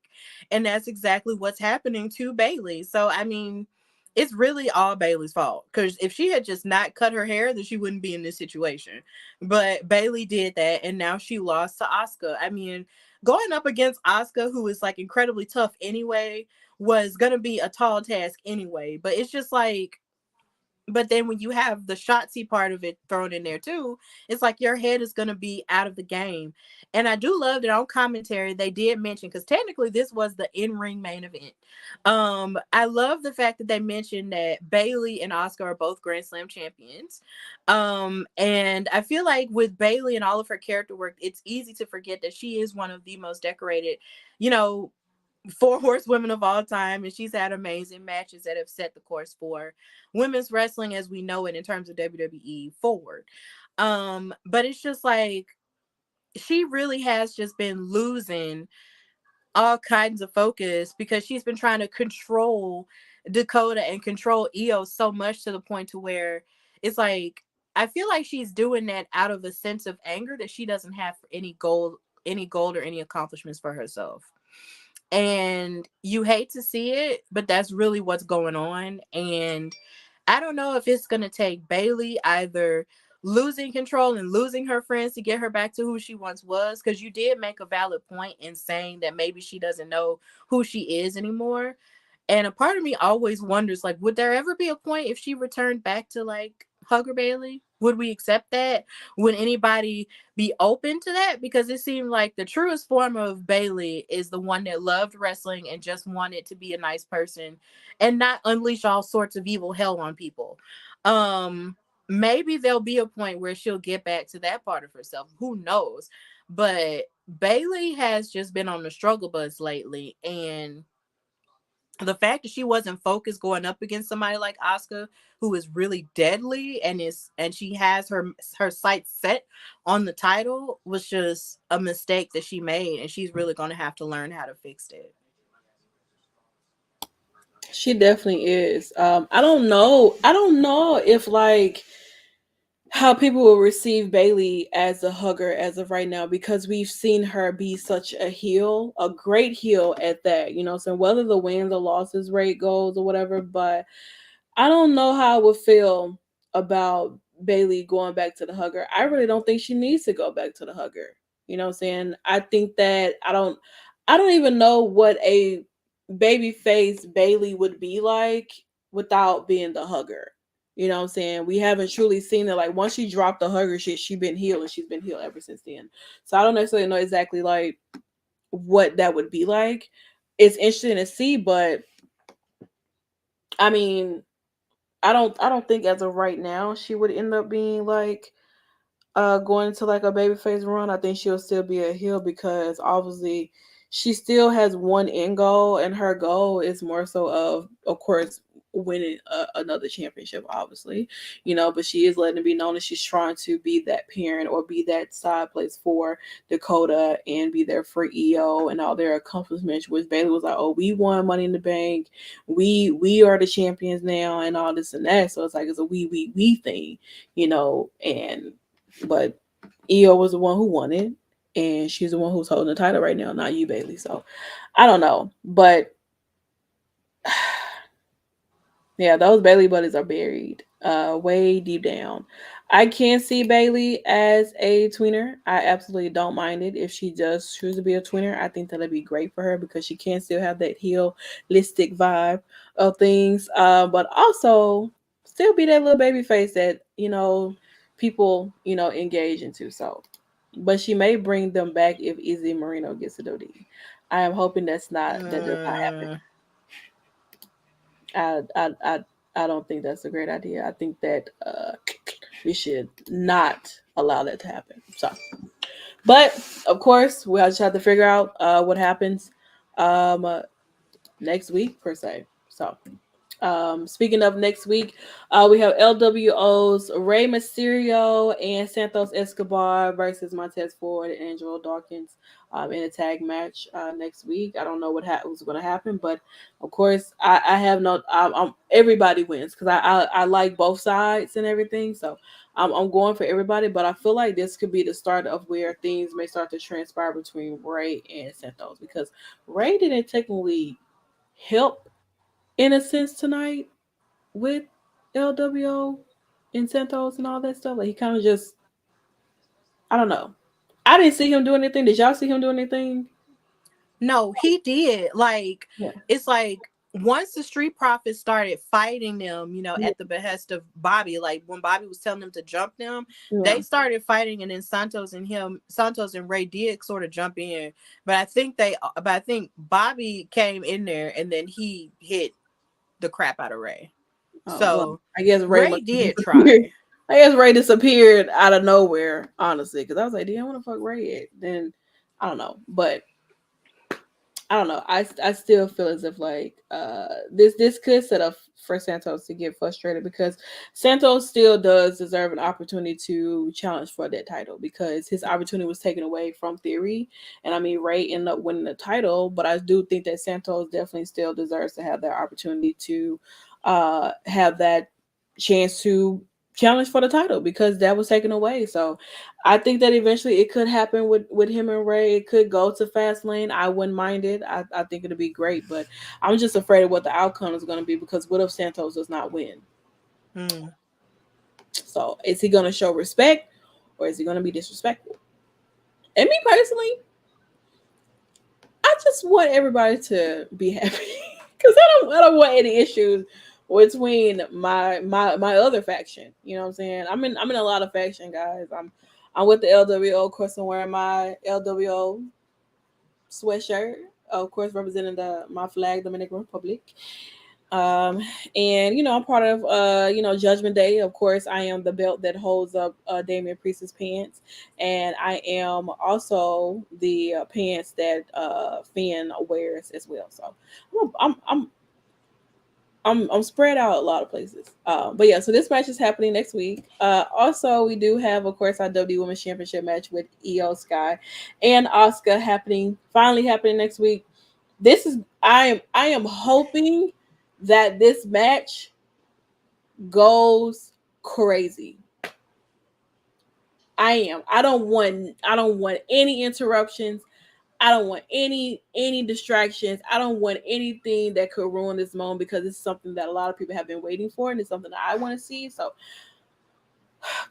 and that's exactly what's happening to Bayley. So I mean, it's really all Bayley's fault, because if she had just not cut her hair, then she wouldn't be in this situation. But Bayley did that, and now she lost to Asuka. I mean, going up against Asuka, who is like incredibly tough anyway, was gonna be a tall task anyway. But it's just like, but then when you have the Shotzi part of it thrown in there too, it's like your head is going to be out of the game. And I do love that on commentary they did mention, because technically this was the in-ring main event. I love the fact that they mentioned that Bayley and Asuka are both Grand Slam champions. And I feel like with Bayley and all of her character work, it's easy to forget that she is one of the most decorated, you know, four horsewomen of all time, and she's had amazing matches that have set the course for women's wrestling as we know it in terms of WWE forward. But it's just like she really has just been losing all kinds of focus because she's been trying to control Dakota and control Io so much to the point to where it's like I feel like she's doing that out of a sense of anger that she doesn't have any gold or any accomplishments for herself. And you hate to see it, but that's really what's going on. And I don't know if it's going to take Bayley either losing control and losing her friends to get her back to who she once was, because you did make a valid point in saying that maybe she doesn't know who she is anymore. And a part of me always wonders, like, would there ever be a point if she returned back to like Hugger Bailey? Would we accept that? Would anybody be open to that? Because it seemed like the truest form of Bailey is the one that loved wrestling and just wanted to be a nice person and not unleash all sorts of evil hell on people. Maybe there'll be a point where she'll get back to that part of herself. Who knows? But Bailey has just been on the struggle bus lately, and the fact that she wasn't focused going up against somebody like Asuka, who is really deadly and she has her sights set on the title, was just a mistake that she made, and she's really going to have to learn how to fix it. She definitely is. I don't know. I don't know if like how people will receive Bayley as a hugger as of right now because we've seen her be such a heel, a great heel at that. You know, so whether the wins or losses rate goes or whatever, but I don't know how I would feel about Bayley going back to the hugger. I really don't think she needs to go back to the hugger. You know what I'm saying? I think that I don't even know what a baby face Bayley would be like without being the hugger. You know what I'm saying? We haven't truly seen it. Like once she dropped the hugger shit, she been healed and she's been healed ever since then. So I don't necessarily know exactly like what that would be like. It's interesting to see, but I mean, I don't think as of right now she would end up being like going to like a babyface run. I think she'll still be a heel because obviously she still has one end goal, and her goal is more so of course, winning another championship. Obviously, you know, but she is letting it be known that she's trying to be that parent or be that side place for Dakota and be there for EO and all their accomplishments. Which Bayley was like, "Oh, we won Money in the Bank. We are the champions now, and all this and that." So it's like it's a we thing, you know, and but EO was the one who won it, and she's the one who's holding the title right now, not you, Bayley. So I don't know, but yeah, those Bayley buddies are buried way deep down. I can see Bayley as a tweener. I absolutely don't mind it if she does choose to be a tweener. I think that'd be great for her because she can still have that heelistic vibe of things, but also still be that little baby face that people engage into. So, but she may bring them back if Izzy Marino gets to WWE. I am hoping that does not happen. Uh, I I I I don't think that's a great idea. I think that we should not allow that to happen. So, but of course, we just have to figure out what happens um, uh, next week per se. So, speaking of next week, we have LWO's Rey Mysterio and Santos Escobar versus Montez Ford and Angelo Dawkins in a tag match next week. I don't know what's going to happen, but of course, I have no. Everybody wins because I like both sides and everything. So I'm going for everybody, but I feel like this could be the start of where things may start to transpire between Rey and Santos because Rey didn't technically help in a sense tonight with LWO and Santos and all that stuff. Like he kind of just, I don't know. I didn't see him do anything. Did y'all see him do anything? no, he did. Like, Yeah. it's like once the Street Profits started fighting them, Yeah. at the behest of Bobby, like when Bobby was telling them to jump them, Yeah. they started fighting, and then Santos and Ray did sort of jump in. But I think Bobby came in there and then he hit the crap out of Ray. Oh well, So I guess Ray Ray must have did disappeared. try. I guess Ray disappeared out of nowhere, honestly, because I was like, "Damn, what the fuck Ray at?" Then I don't know, but I don't know. I still feel as if like this could set up for Santos to get frustrated because Santos still does deserve an opportunity to challenge for that title because his opportunity was taken away from Theory, and I mean Ray ended up winning the title, but I do think that Santos definitely still deserves to have that opportunity to have that chance to challenge for the title because that was taken away. So I think that eventually it could happen with him and Ray. It could go to Fastlane. I wouldn't mind it. I think it'd be great, but I'm just afraid of what the outcome is going to be because what if Santos does not win? Hmm. So is he going to show respect or is he going to be disrespectful? And me personally, I just want everybody to be happy because I don't want any issues between my other faction. You know what I'm saying? I'm in a lot of faction, guys. I'm with the LWO. Of course, I'm wearing my LWO sweatshirt. Of course, representing my flag, Dominican Republic. Um, and I'm part of Judgment Day. Of course, I am the belt that holds up Damian Priest's pants, and I am also the pants that Finn wears as well. So I'm spread out a lot of places. But yeah, so this match is happening next week. Also, we do have, of course, our WWE Women's Championship match with Io Sky and Asuka finally happening next week. This is I am hoping that this match goes crazy. I am. I don't want any interruptions. I don't want any distractions. I don't want anything that could ruin this moment because it's something that a lot of people have been waiting for and it's something that I want to see. So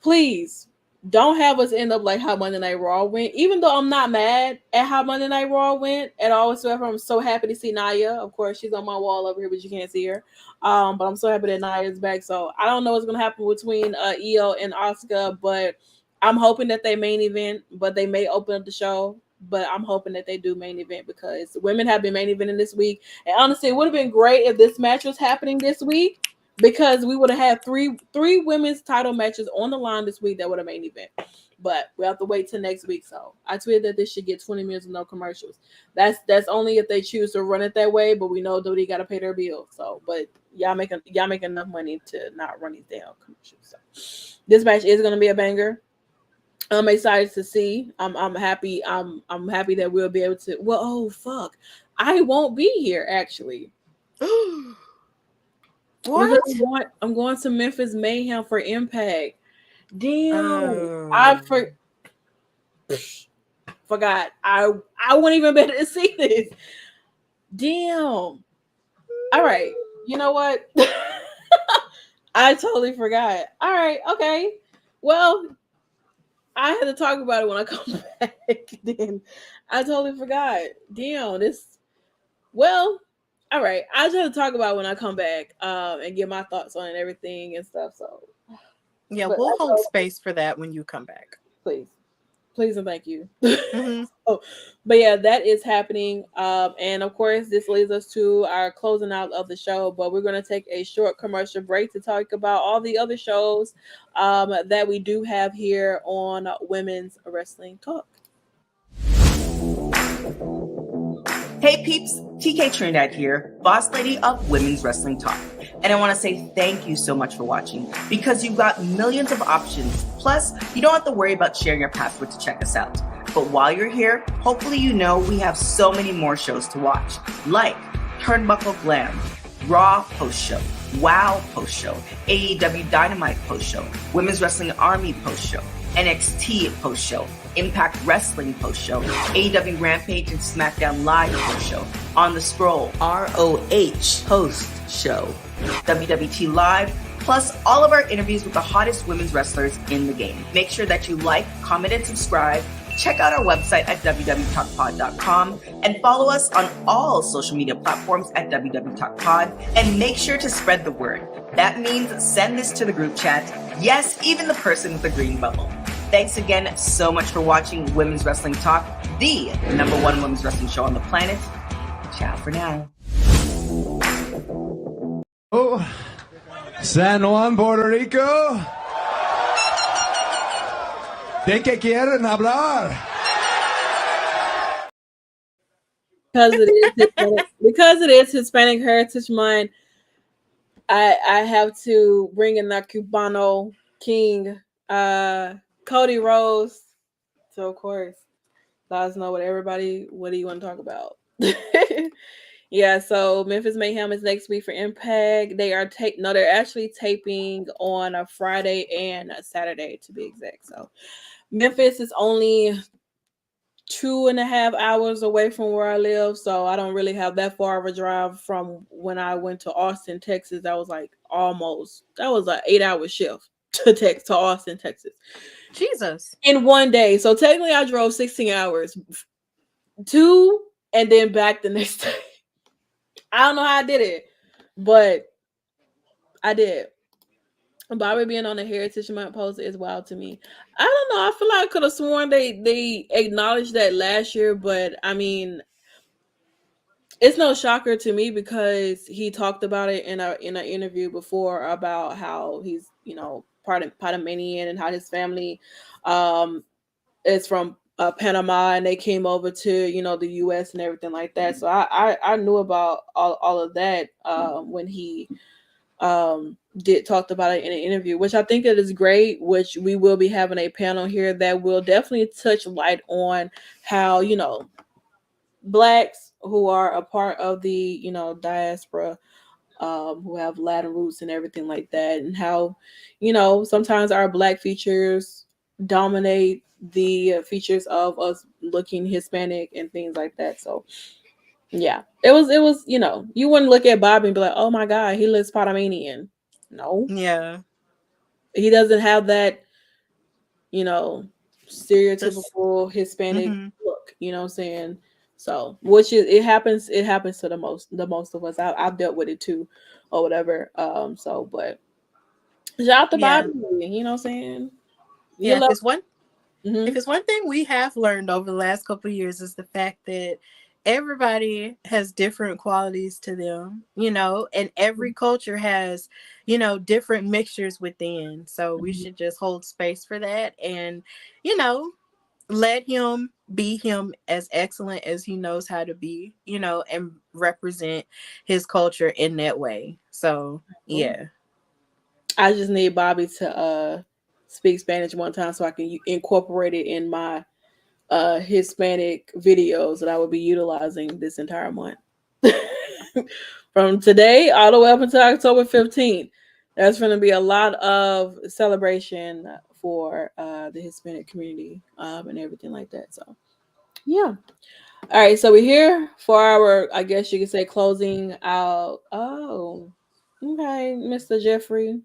please don't have us end up like how Monday Night Raw went. Even though I'm not mad at how Monday Night Raw went at all whatsoever, I'm so happy to see Naya. Of course, she's on my wall over here, but you can't see her. But I'm so happy that Naya is back. So I don't know what's gonna happen between Io and Asuka, but I'm hoping that they main event. But they may open up the show. But I'm hoping that they do main event because women have been main eventing this week. And honestly, it would have been great if this match was happening this week, because we would have had three women's title matches on the line this week that would have main event. But we have to wait till next week. So I tweeted that this should get 20 minutes with no commercials. That's only if they choose to run it that way. But we know WWE got to pay their bills. So, but y'all make enough money to not run these damn commercials. So this match is gonna be a banger. I'm excited to see. I'm happy. I'm happy that we'll be able to. Well, oh fuck, I won't be here actually. What? I'm going to Memphis Mayhem for Impact. Damn, forgot. I wouldn't even be able to see this. Damn. All right. You know what? I totally forgot. All right. Okay. Well, I had to talk about it when I come back. Then I totally forgot. Damn. Well, all right. I just have to talk about it when I come back and get my thoughts on it and everything and stuff. So yeah, we'll hold space for that when you come back. Please and thank you. Mm-hmm. But yeah, that is happening. And of course, this leads us to our closing out of the show. But we're going to take a short commercial break to talk about all the other shows that we do have here on Women's Wrestling Talk. Hey peeps, TK Trinidad here, boss lady of Women's Wrestling Talk. And I want to say thank you so much for watching because you've got millions of options. Plus, you don't have to worry about sharing your password to check us out. But while you're here, hopefully you know we have so many more shows to watch, like Turnbuckle Glam, Raw post-show, WoW post-show, AEW Dynamite post-show, Women's Wrestling Army post-show, NXT post-show, Impact Wrestling post-show, AEW Rampage and SmackDown Live post-show, On the Scroll, ROH post-show, WWT Live, plus all of our interviews with the hottest women's wrestlers in the game. Make sure that you like, comment, and subscribe. Check out our website at www.talkpod.com and follow us on all social media platforms at www.talkpod, and make sure to spread the word. That means send this to the group chat. Yes, even the person with the green bubble. Thanks again so much for watching Women's Wrestling Talk, the #1 women's wrestling show on the planet. Ciao for now. Oh, San Juan, Puerto Rico. ¿De qué quieren hablar? Because it is Hispanic Heritage Month, I have to bring in the Cubano King, Cody Rhodes. So of course, let us know what do you want to talk about? Yeah, so Memphis Mayhem is next week for Impact. They're actually taping on a Friday and a Saturday to be exact. So Memphis is only 2.5 hours away from where I live, so I don't really have that far of a drive from when I went to Austin, Texas. That was like that was an 8-hour shift to Austin, Texas. Jesus. In one day. So technically I drove 16 hours to and then back the next day. I don't know how I did it, but I did. Bobby being on the Heritage Month poster is wild to me. I don't know. I feel like I could have sworn they acknowledged that last year, but I mean, it's no shocker to me because he talked about it in an interview before about how he's Panamanian and how his family is from Panama and they came over to the U.S. and everything like that. So I knew about all of that when he talked about it in an interview, which I think that is great, which we will be having a panel here that will definitely touch light on how Blacks who are a part of the diaspora who have Latin roots and everything like that, and how, sometimes our black features dominate the features of us looking Hispanic and things like that. So yeah, it was you wouldn't look at Bobby and be like, oh my god, he looks Panamanian. No, Yeah. he doesn't have that, you know, This. stereotypical Hispanic Hmm. look. You know what I'm saying? So, which is it happens to the most of us. I've dealt with it too, or whatever. So, but shout out to Yeah. Bobby. You know what I'm saying? You Yeah. love. It's one. Hmm. If it's one thing we have learned over the last couple of years is the fact that everybody has different qualities to them, and every culture has, different mixtures within. So we should just hold space for that and, you know, let him be him as excellent as he knows how to be, and represent his culture in that way. So, yeah. I just need Bobby to speak Spanish one time so I can incorporate it in my Hispanic videos that I will be utilizing this entire month. From today all the way up until October 15th. There's going to be a lot of celebration for the Hispanic community and everything like that. So, yeah. All right. So, we're here for our, I guess you could say, closing out. Oh, okay, Mr. Jeffrey.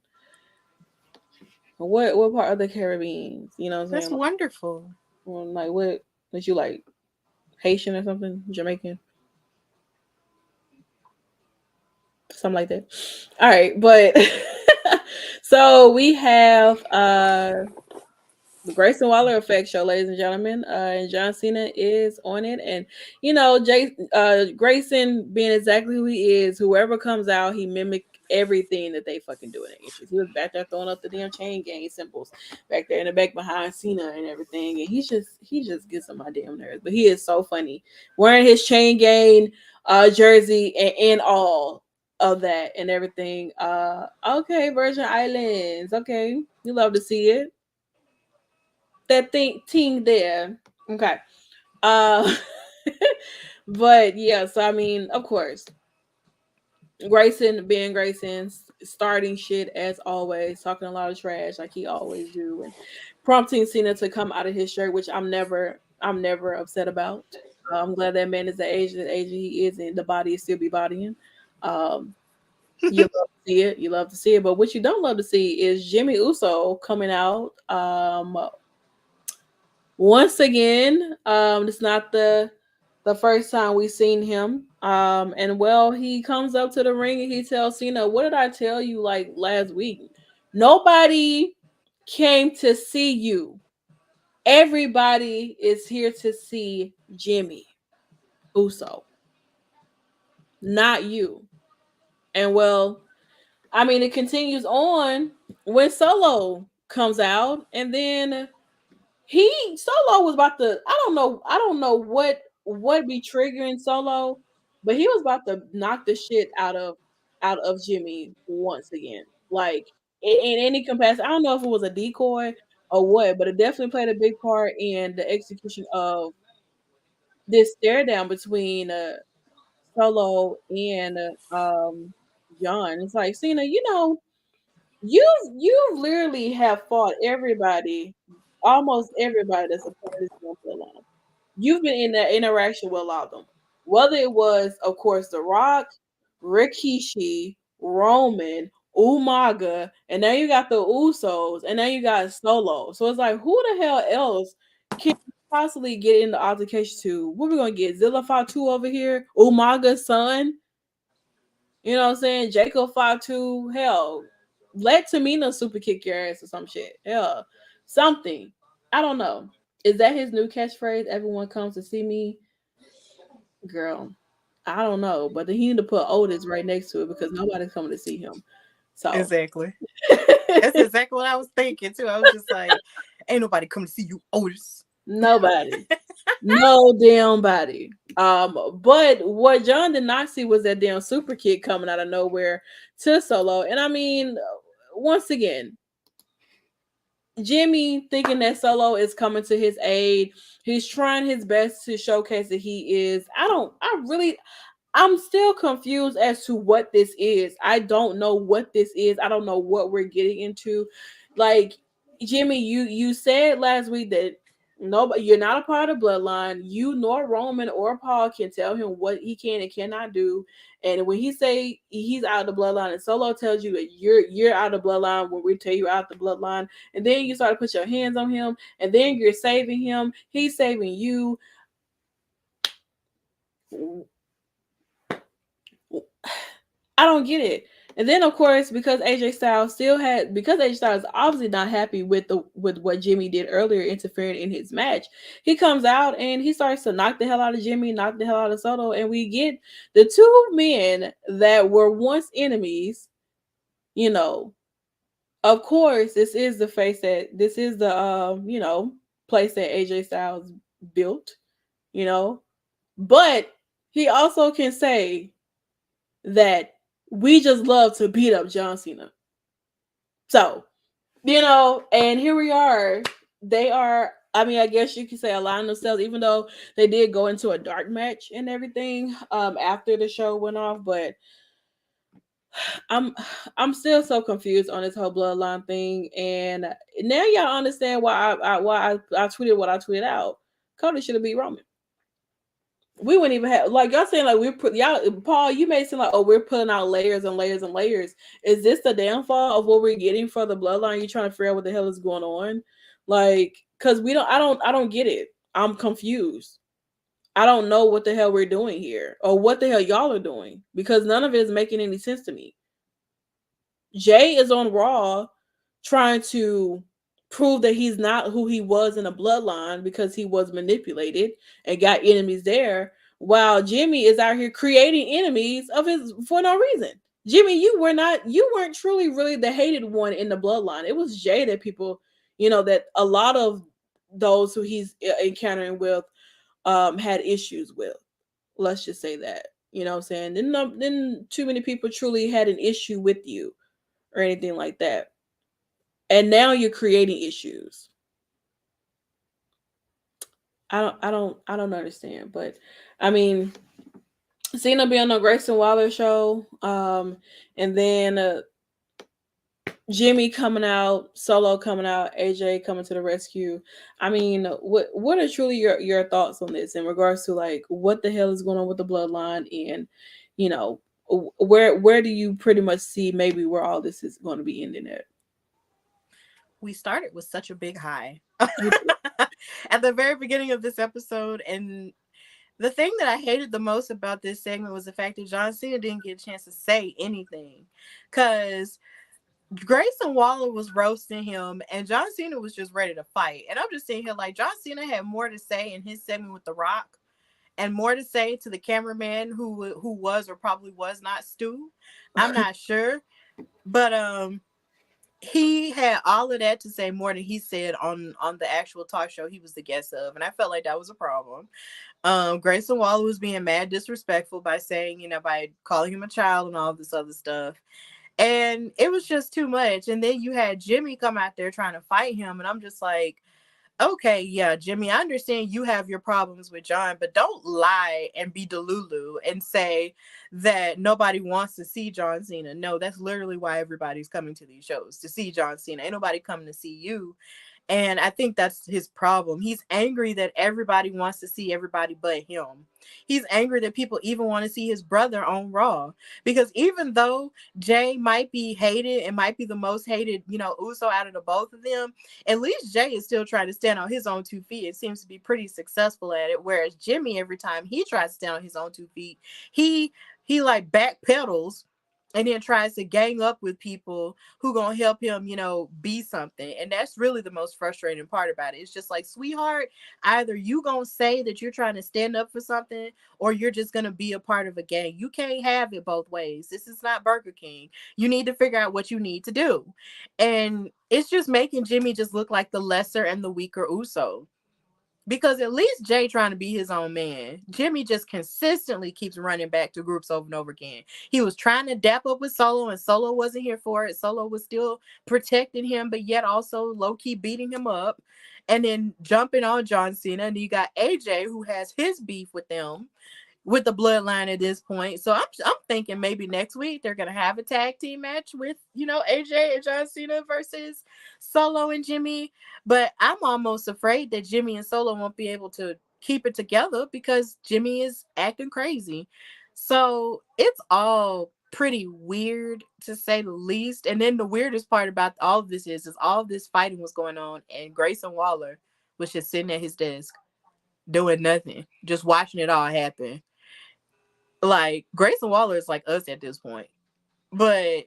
What part of the Caribbean? You know what I'm That's saying? wonderful. Like what you like? Haitian or something? Jamaican? Something like that. All right, but so we have the Grayson Waller Effect show, ladies and gentlemen, and John Cena is on it, and Grayson being exactly who he is, whoever comes out, he mimic everything that they fucking do in the entrance. He was back there throwing up the damn chain gang symbols back there in the back behind Cena and everything, and he just gets on my damn nerves. But he is so funny wearing his chain gang jersey and all of that and everything. Okay, Virgin Islands. Okay, you love to see it. That thing there. Okay. Uh but yeah, so I mean, of course, Grayson being Grayson, starting shit as always, talking a lot of trash like he always do, and prompting Cena to come out of his shirt, which I'm never upset about. I'm glad that man is the age he is, and the body is still be bodying. Um, you love to see it. You love to see it. But what you don't love to see is Jimmy Uso coming out. Once again, it's not the first time we've seen him. And well, he comes up to the ring and he tells Cena, "What did I tell you like last week? Nobody came to see you. Everybody is here to see Jimmy Uso, not you." And well, I mean, it continues on when Solo comes out, and then he Solo was about to. I don't know what be triggering Solo, but he was about to knock the shit out of Jimmy once again. Like in any capacity. I don't know if it was a decoy or what, but it definitely played a big part in the execution of this stare down between Solo and John. It's like, Cena, you've literally have fought everybody, almost everybody that's a part of this bloodline. You've been in that interaction with a lot of them. Whether it was, of course, The Rock, Rikishi, Roman, Umaga, and now you got the Usos, and now you got Solo. So it's like, who the hell else can you possibly get into altercation to? What we gonna get? Zilla Fatu over here, Umaga's son. You know what I'm saying? Jacob Fatu, hell, let Tamina super kick your ass or some shit. Hell, something. I don't know. Is that his new catchphrase? Everyone comes to see me, girl. I don't know, but he need to put Otis right next to it because nobody's coming to see him. So Exactly. That's exactly what I was thinking too. I was just like, ain't nobody come to see you, Otis. nobody, no damn body. But what John did not see was that damn super kick coming out of nowhere to Solo, and I mean, once again, Jimmy thinking that Solo is coming to his aid. He's trying his best to showcase that he is. I'm still confused as to what this is. I don't know what this is. I don't know what we're getting into. Like, Jimmy, you said last week that nobody, you're not a part of Bloodline. You nor Roman or Paul can tell him what he can and cannot do. And when he say he's out of the Bloodline, and Solo tells you that you're out of the Bloodline when we tell you out the Bloodline, and then you start to put your hands on him, and then you're saving him. He's saving you. I don't get it. And then of course, because AJ Styles is obviously not happy with what Jimmy did earlier, interfering in his match, he comes out and he starts to knock the hell out of Jimmy, knock the hell out of Soto, and we get the two men that were once enemies. You know, of course, this is the place that AJ Styles built. You know, but he also can say that we just love to beat up John Cena. So, and here we are. They are, I mean, I guess you could say aligning themselves, even though they did go into a dark match and everything after the show went off. But I'm still so confused on this whole bloodline thing. And now y'all understand why I tweeted what I tweeted out. Cody should have beat Roman. We wouldn't even have, like y'all saying, like we put y'all, Paul, you made it seem like, oh, we're putting out layers and layers and layers. Is this the downfall of what we're getting for the bloodline? You trying to figure out what the hell is going on? Like, because I don't get it. I'm confused. I don't know what the hell we're doing here or what the hell y'all are doing, because none of it is making any sense to me. Jay is on Raw trying to prove that he's not who he was in a bloodline because he was manipulated and got enemies there, while Jimmy is out here creating enemies of his for no reason. Jimmy, you weren't truly really the hated one in the bloodline. It was Jay that people, that a lot of those who he's encountering with had issues with. Let's just say that. You know what I'm saying? Then too many people truly had an issue with you or anything like that. And now you're creating issues. I don't understand, but I mean, Cena being on the Grayson Waller show, and then Jimmy coming out, Solo coming out, AJ coming to the rescue. I mean, what are truly your thoughts on this in regards to like what the hell is going on with the bloodline, and where do you pretty much see maybe where all this is going to be ending at? We started with such a big high at the very beginning of this episode, and the thing that I hated the most about this segment was the fact that John Cena didn't get a chance to say anything, because Grayson Waller was roasting him and John Cena was just ready to fight. And I'm just sitting here like, John Cena had more to say in his segment with The Rock and more to say to the cameraman who was or probably was not Stu. I'm not sure. But he had all of that to say more than he said on the actual talk show he was the guest of. And I felt like that was a problem. Grayson Waller was being mad disrespectful by saying, by calling him a child and all this other stuff. And it was just too much. And then you had Jimmy come out there trying to fight him. And I'm just like, okay, yeah, Jimmy, I understand you have your problems with John, but don't lie and be delulu and say that nobody wants to see John Cena. No, that's literally why everybody's coming to these shows, to see John Cena. Ain't nobody coming to see you. And I think that's his problem. He's angry that everybody wants to see everybody but him. He's angry that people even want to see his brother on Raw. Because even though Jay might be hated and might be the most hated, Uso out of the both of them, at least Jay is still trying to stand on his own 2 feet. It seems to be pretty successful at it. Whereas Jimmy, every time he tries to stand on his own 2 feet, he like backpedals and then tries to gang up with people who gonna help him, be something. And that's really the most frustrating part about it. It's just like, sweetheart, either you gonna say that you're trying to stand up for something or you're just gonna be a part of a gang. You can't have it both ways. This is not Burger King. You need to figure out what you need to do. And it's just making Jimmy just look like the lesser and the weaker Uso. Because at least Jay trying to be his own man. Jimmy just consistently keeps running back to groups over and over again. He was trying to dap up with Solo and Solo wasn't here for it. Solo was still protecting him, but yet also low-key beating him up. And then jumping on John Cena. And you got AJ who has his beef with them. with the bloodline at this point. So I'm thinking maybe next week they're gonna have a tag team match with, you know, AJ and John Cena versus Solo and Jimmy. But I'm almost afraid that Jimmy and Solo won't be able to keep it together because Jimmy is acting crazy. So it's all pretty weird to say the least. And then the weirdest part about all of this is all of this fighting was going on and Grayson Waller was just sitting at his desk doing nothing, just watching it all happen. Like Grayson Waller is like us at this point. But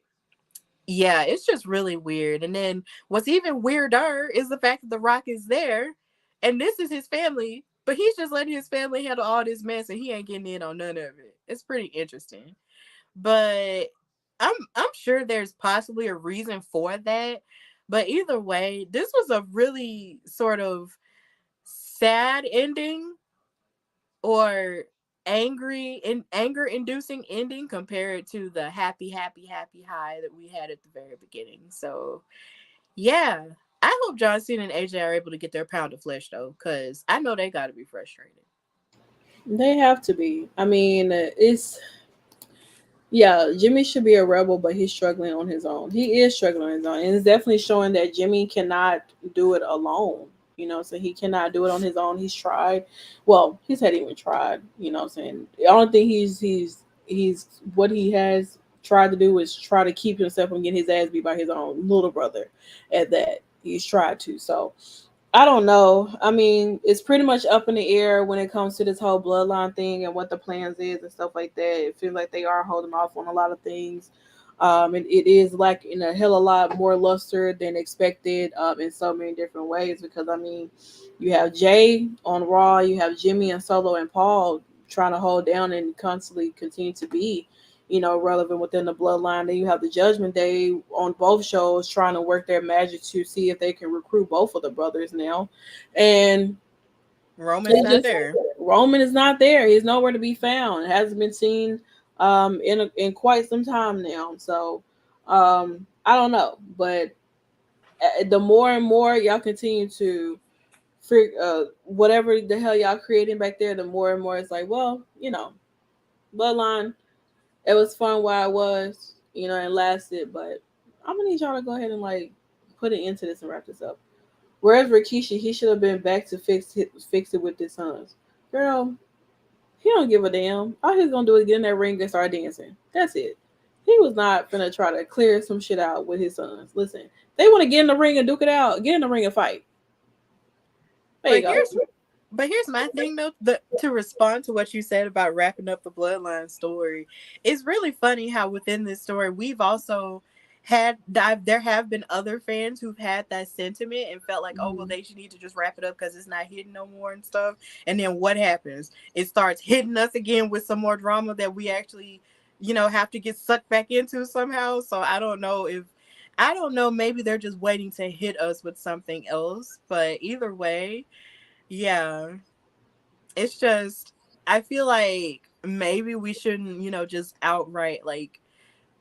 yeah, it's just really weird. And then what's even weirder is the fact that The Rock is there and this is his family, but he's just letting his family handle all this mess and he ain't getting in on none of it. It's pretty interesting. But I'm sure there's possibly a reason for that. But either way, this was a really sort of sad ending or anger inducing ending compared to the happy high that we had at the very beginning. So yeah, I hope John Cena and AJ are able to get their pound of flesh though, because I know they got to be frustrated. They have to be. I mean, it's yeah, Jimmy should be a rebel, but he's struggling on his own. He is struggling on his own, and it's definitely showing that Jimmy cannot do it alone. So he cannot do it on his own. He's tried. Well, he's had even tried. Saying the only thing he's what he has tried to do is try to keep himself from getting his ass beat by his own little brother. At that, he's tried to. So I don't know. I mean, it's pretty much up in the air when it comes to this whole bloodline thing and what the plans is and stuff like that. It feels like they are holding off on a lot of things. And it is like in a hell of a lot more luster than expected in so many different ways. Because I mean, you have Jay on Raw, you have Jimmy and Solo and Paul trying to hold down and constantly continue to be relevant within the bloodline. Then you have the Judgment Day on both shows trying to work their magic to see if they can recruit both of the brothers now. And Roman's not there. Roman is not there. He's nowhere to be found. It hasn't been seen in quite some time now. So I don't know. But the more and more y'all continue to whatever the hell y'all creating back there, the more and more it's like, well, bloodline, it was fun while it was, and lasted, but I'm gonna need y'all to go ahead and like put it into this and wrap this up. Whereas Rikishi, he should have been back to fix it with his sons. Girl, he don't give a damn. All he's gonna do is get in that ring and start dancing. That's it. He was not gonna try to clear some shit out with his sons. Listen, they want to get in the ring and duke it out. Get in the ring and fight. There you go. But here's my thing though, to respond to what you said about wrapping up the bloodline story. It's really funny how within this story we've also there have been other fans who've had that sentiment and felt like, oh well, they should need to just wrap it up because it's not hidden no more and stuff. And then what happens? It starts hitting us again with some more drama that we actually, have to get sucked back into somehow. So I don't know, maybe they're just waiting to hit us with something else. But either way, yeah, it's just, I feel like maybe we shouldn't, just outright like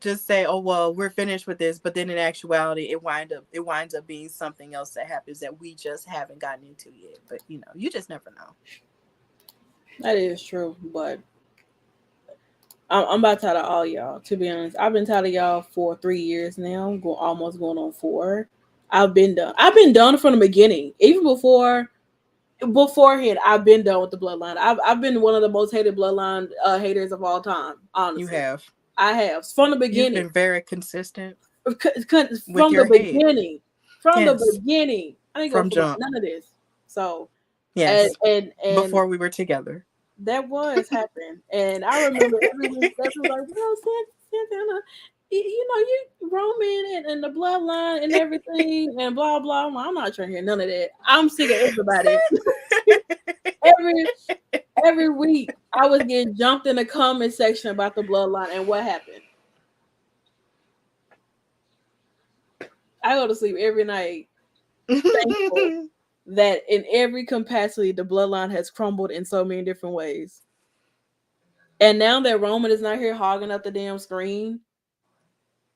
just say, oh well, we're finished with this, but then in actuality it winds up being something else that happens that we just haven't gotten into yet. But you just never know. That is true, but I'm about tired of all y'all. To be honest, I've been tired of y'all for 3 years now, almost going on 4. I've been done from the beginning, even beforehand. I've been done with the bloodline. I've been one of the most hated bloodline haters of all time. Honestly, you have. I have from the beginning. You've been very consistent from the beginning. The beginning. I ain't gonna forget none of this. So yes, and before we were together, that was happening. And I remember every week that was like, well, Santana, you Roman and the bloodline and everything and blah blah. I'm not trying to hear none of that. I'm sick of everybody. every week I was getting jumped in the comment section about the bloodline and what happened. I go to sleep every night thankful that in every capacity the bloodline has crumbled in so many different ways. And now that Roman is not here hogging up the damn screen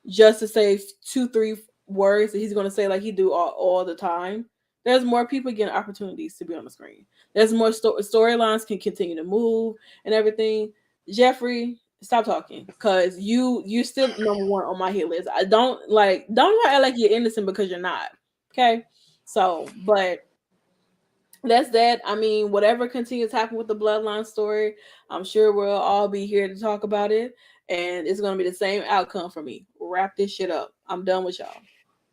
just to say 2-3 words that he's going to say like he do all the time, there's more people getting opportunities to be on the screen. There's more storylines can continue to move and everything. Jeffrey, stop talking, because you still number one on my hit list. I don't act like you're innocent because you're not. Okay, so but that's that. I mean, whatever continues to happen with the bloodline story, I'm sure we'll all be here to talk about it, and it's gonna be the same outcome for me. Wrap this shit up. I'm done with y'all.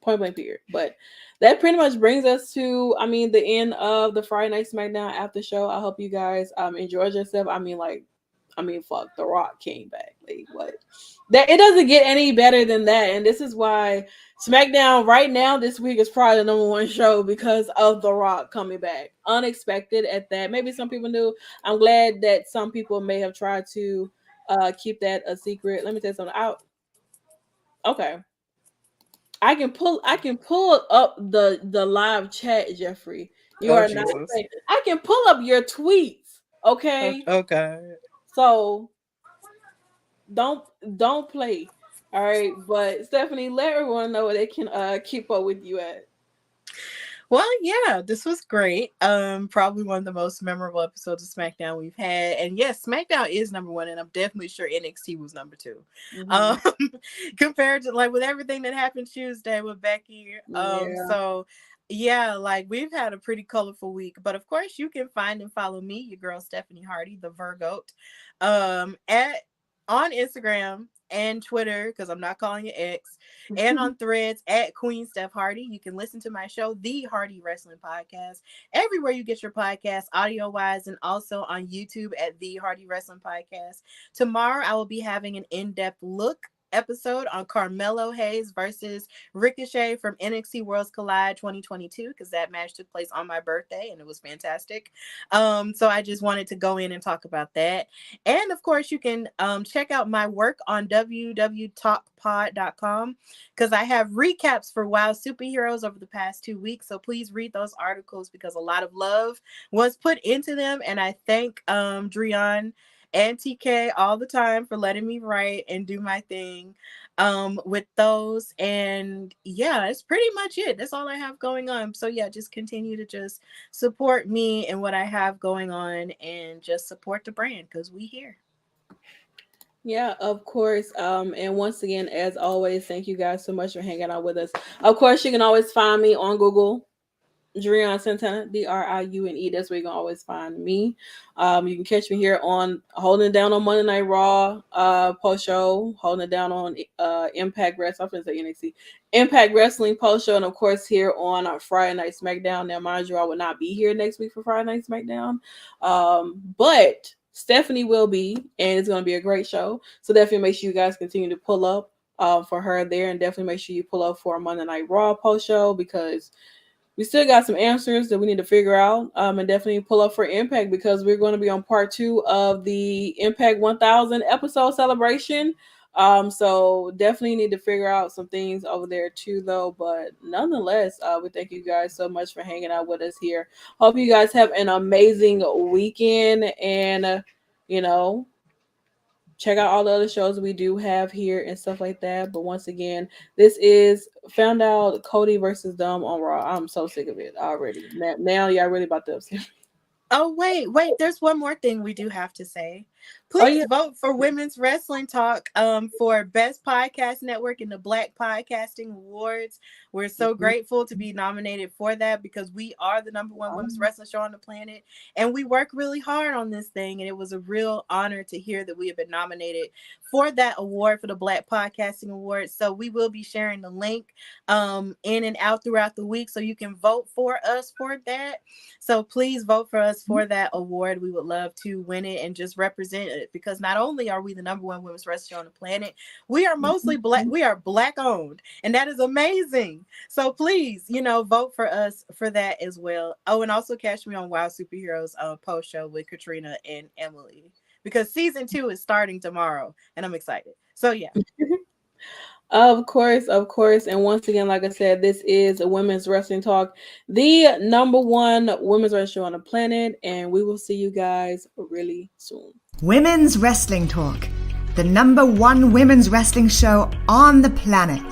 Point blank period. But that pretty much brings us to, I mean, the end of the Friday Night SmackDown after show. I hope you guys enjoyed yourself. Fuck, The Rock came back. Like, what? That it doesn't get any better than that, and this is why SmackDown right now this week is probably the number one show because of The Rock coming back. Unexpected at that. Maybe some people knew. I'm glad that some people may have tried to keep that a secret. Let me tell you something. Okay. I can pull up the live chat, Jeffrey. You are not Jesus. saying. I can pull up your tweets. Okay. Okay. So don't play. All right, but Stephanie, let everyone know where they can keep up with you at. Well, yeah, this was great. Probably one of the most memorable episodes of SmackDown we've had. And yes, SmackDown is number one, and I'm definitely sure NXT was number two. Compared to like with everything that happened Tuesday with Becky. So yeah, like we've had a pretty colorful week. But of course, you can find and follow me, your girl Stephanie Hardy, the Virgoat, on Instagram and Twitter, because I'm not calling it X, and on Threads at Queen Steph Hardy. You can listen to my show, The Hardy Wrestling Podcast, everywhere you get your podcast, audio wise, and also on YouTube at The Hardy Wrestling Podcast. Tomorrow, I will be having an in-depth look episode on Carmelo Hayes versus Ricochet from NXT Worlds Collide 2022, because that match took place on my birthday and it was fantastic. So I just wanted to go in and talk about that. And of course, you can check out my work on www.talkpod.com, because I have recaps for WoW Superheroes over the past 2 weeks. So please read those articles, because a lot of love was put into them. And I thank Drian and TK all the time for letting me write and do my thing with those. And yeah, it's pretty much it. That's all I have going on. So yeah, just continue to just support me and what I have going on, and just support the brand, because we here. Yeah, of course. And once again, as always, thank you guys so much for hanging out with us. Of course, you can always find me on Google, Drian Santana, Driune. That's where you can always find me. You can catch me here on Holding It Down on Monday Night Raw post show, Holding It Down on Impact Wrestling. I'm going to say NXT Impact Wrestling post show, and of course here on Friday Night SmackDown. Now, mind you, I will not be here next week for Friday Night SmackDown, but Stephanie will be, and it's going to be a great show. So definitely make sure you guys continue to pull up for her there, and definitely make sure you pull up for a Monday Night Raw post show, because we still got some answers that we need to figure out, and definitely pull up for Impact, because we're going to be on part 2 of the Impact 1000 episode celebration. So definitely need to figure out some things over there too, though. But nonetheless, we thank you guys so much for hanging out with us here. Hope you guys have an amazing weekend, and check out all the other shows we do have here and stuff like that. But once again, this is found out Cody versus Dom on Raw. I'm so sick of it already. Now y'all really about to upset me. Oh, wait. There's one more thing we do have to say. Please vote for Women's Wrestling Talk for Best Podcast Network in the Black Podcasting Awards. We're so grateful to be nominated for that, because we are the number one women's wrestling show on the planet. And we work really hard on this thing. And it was a real honor to hear that we have been nominated for that award, for the Black Podcasting Awards. So we will be sharing the link in and out throughout the week, so you can vote for us for that. So please vote for us for that award. We would love to win it and just represent it, because not only are we the number one women's wrestling show on the planet, we are mostly black. We are Black owned, and that is amazing. So please, vote for us for that as well. Oh, and also catch me on WoW Superheroes post show with Katrina and Emily, because season 2 is starting tomorrow, and I'm excited. So yeah. Of course. And once again, like I said, this is a Women's Wrestling Talk, the number one women's wrestling show on the planet, and we will see you guys really soon. Women's Wrestling Talk, the number one women's wrestling show on the planet.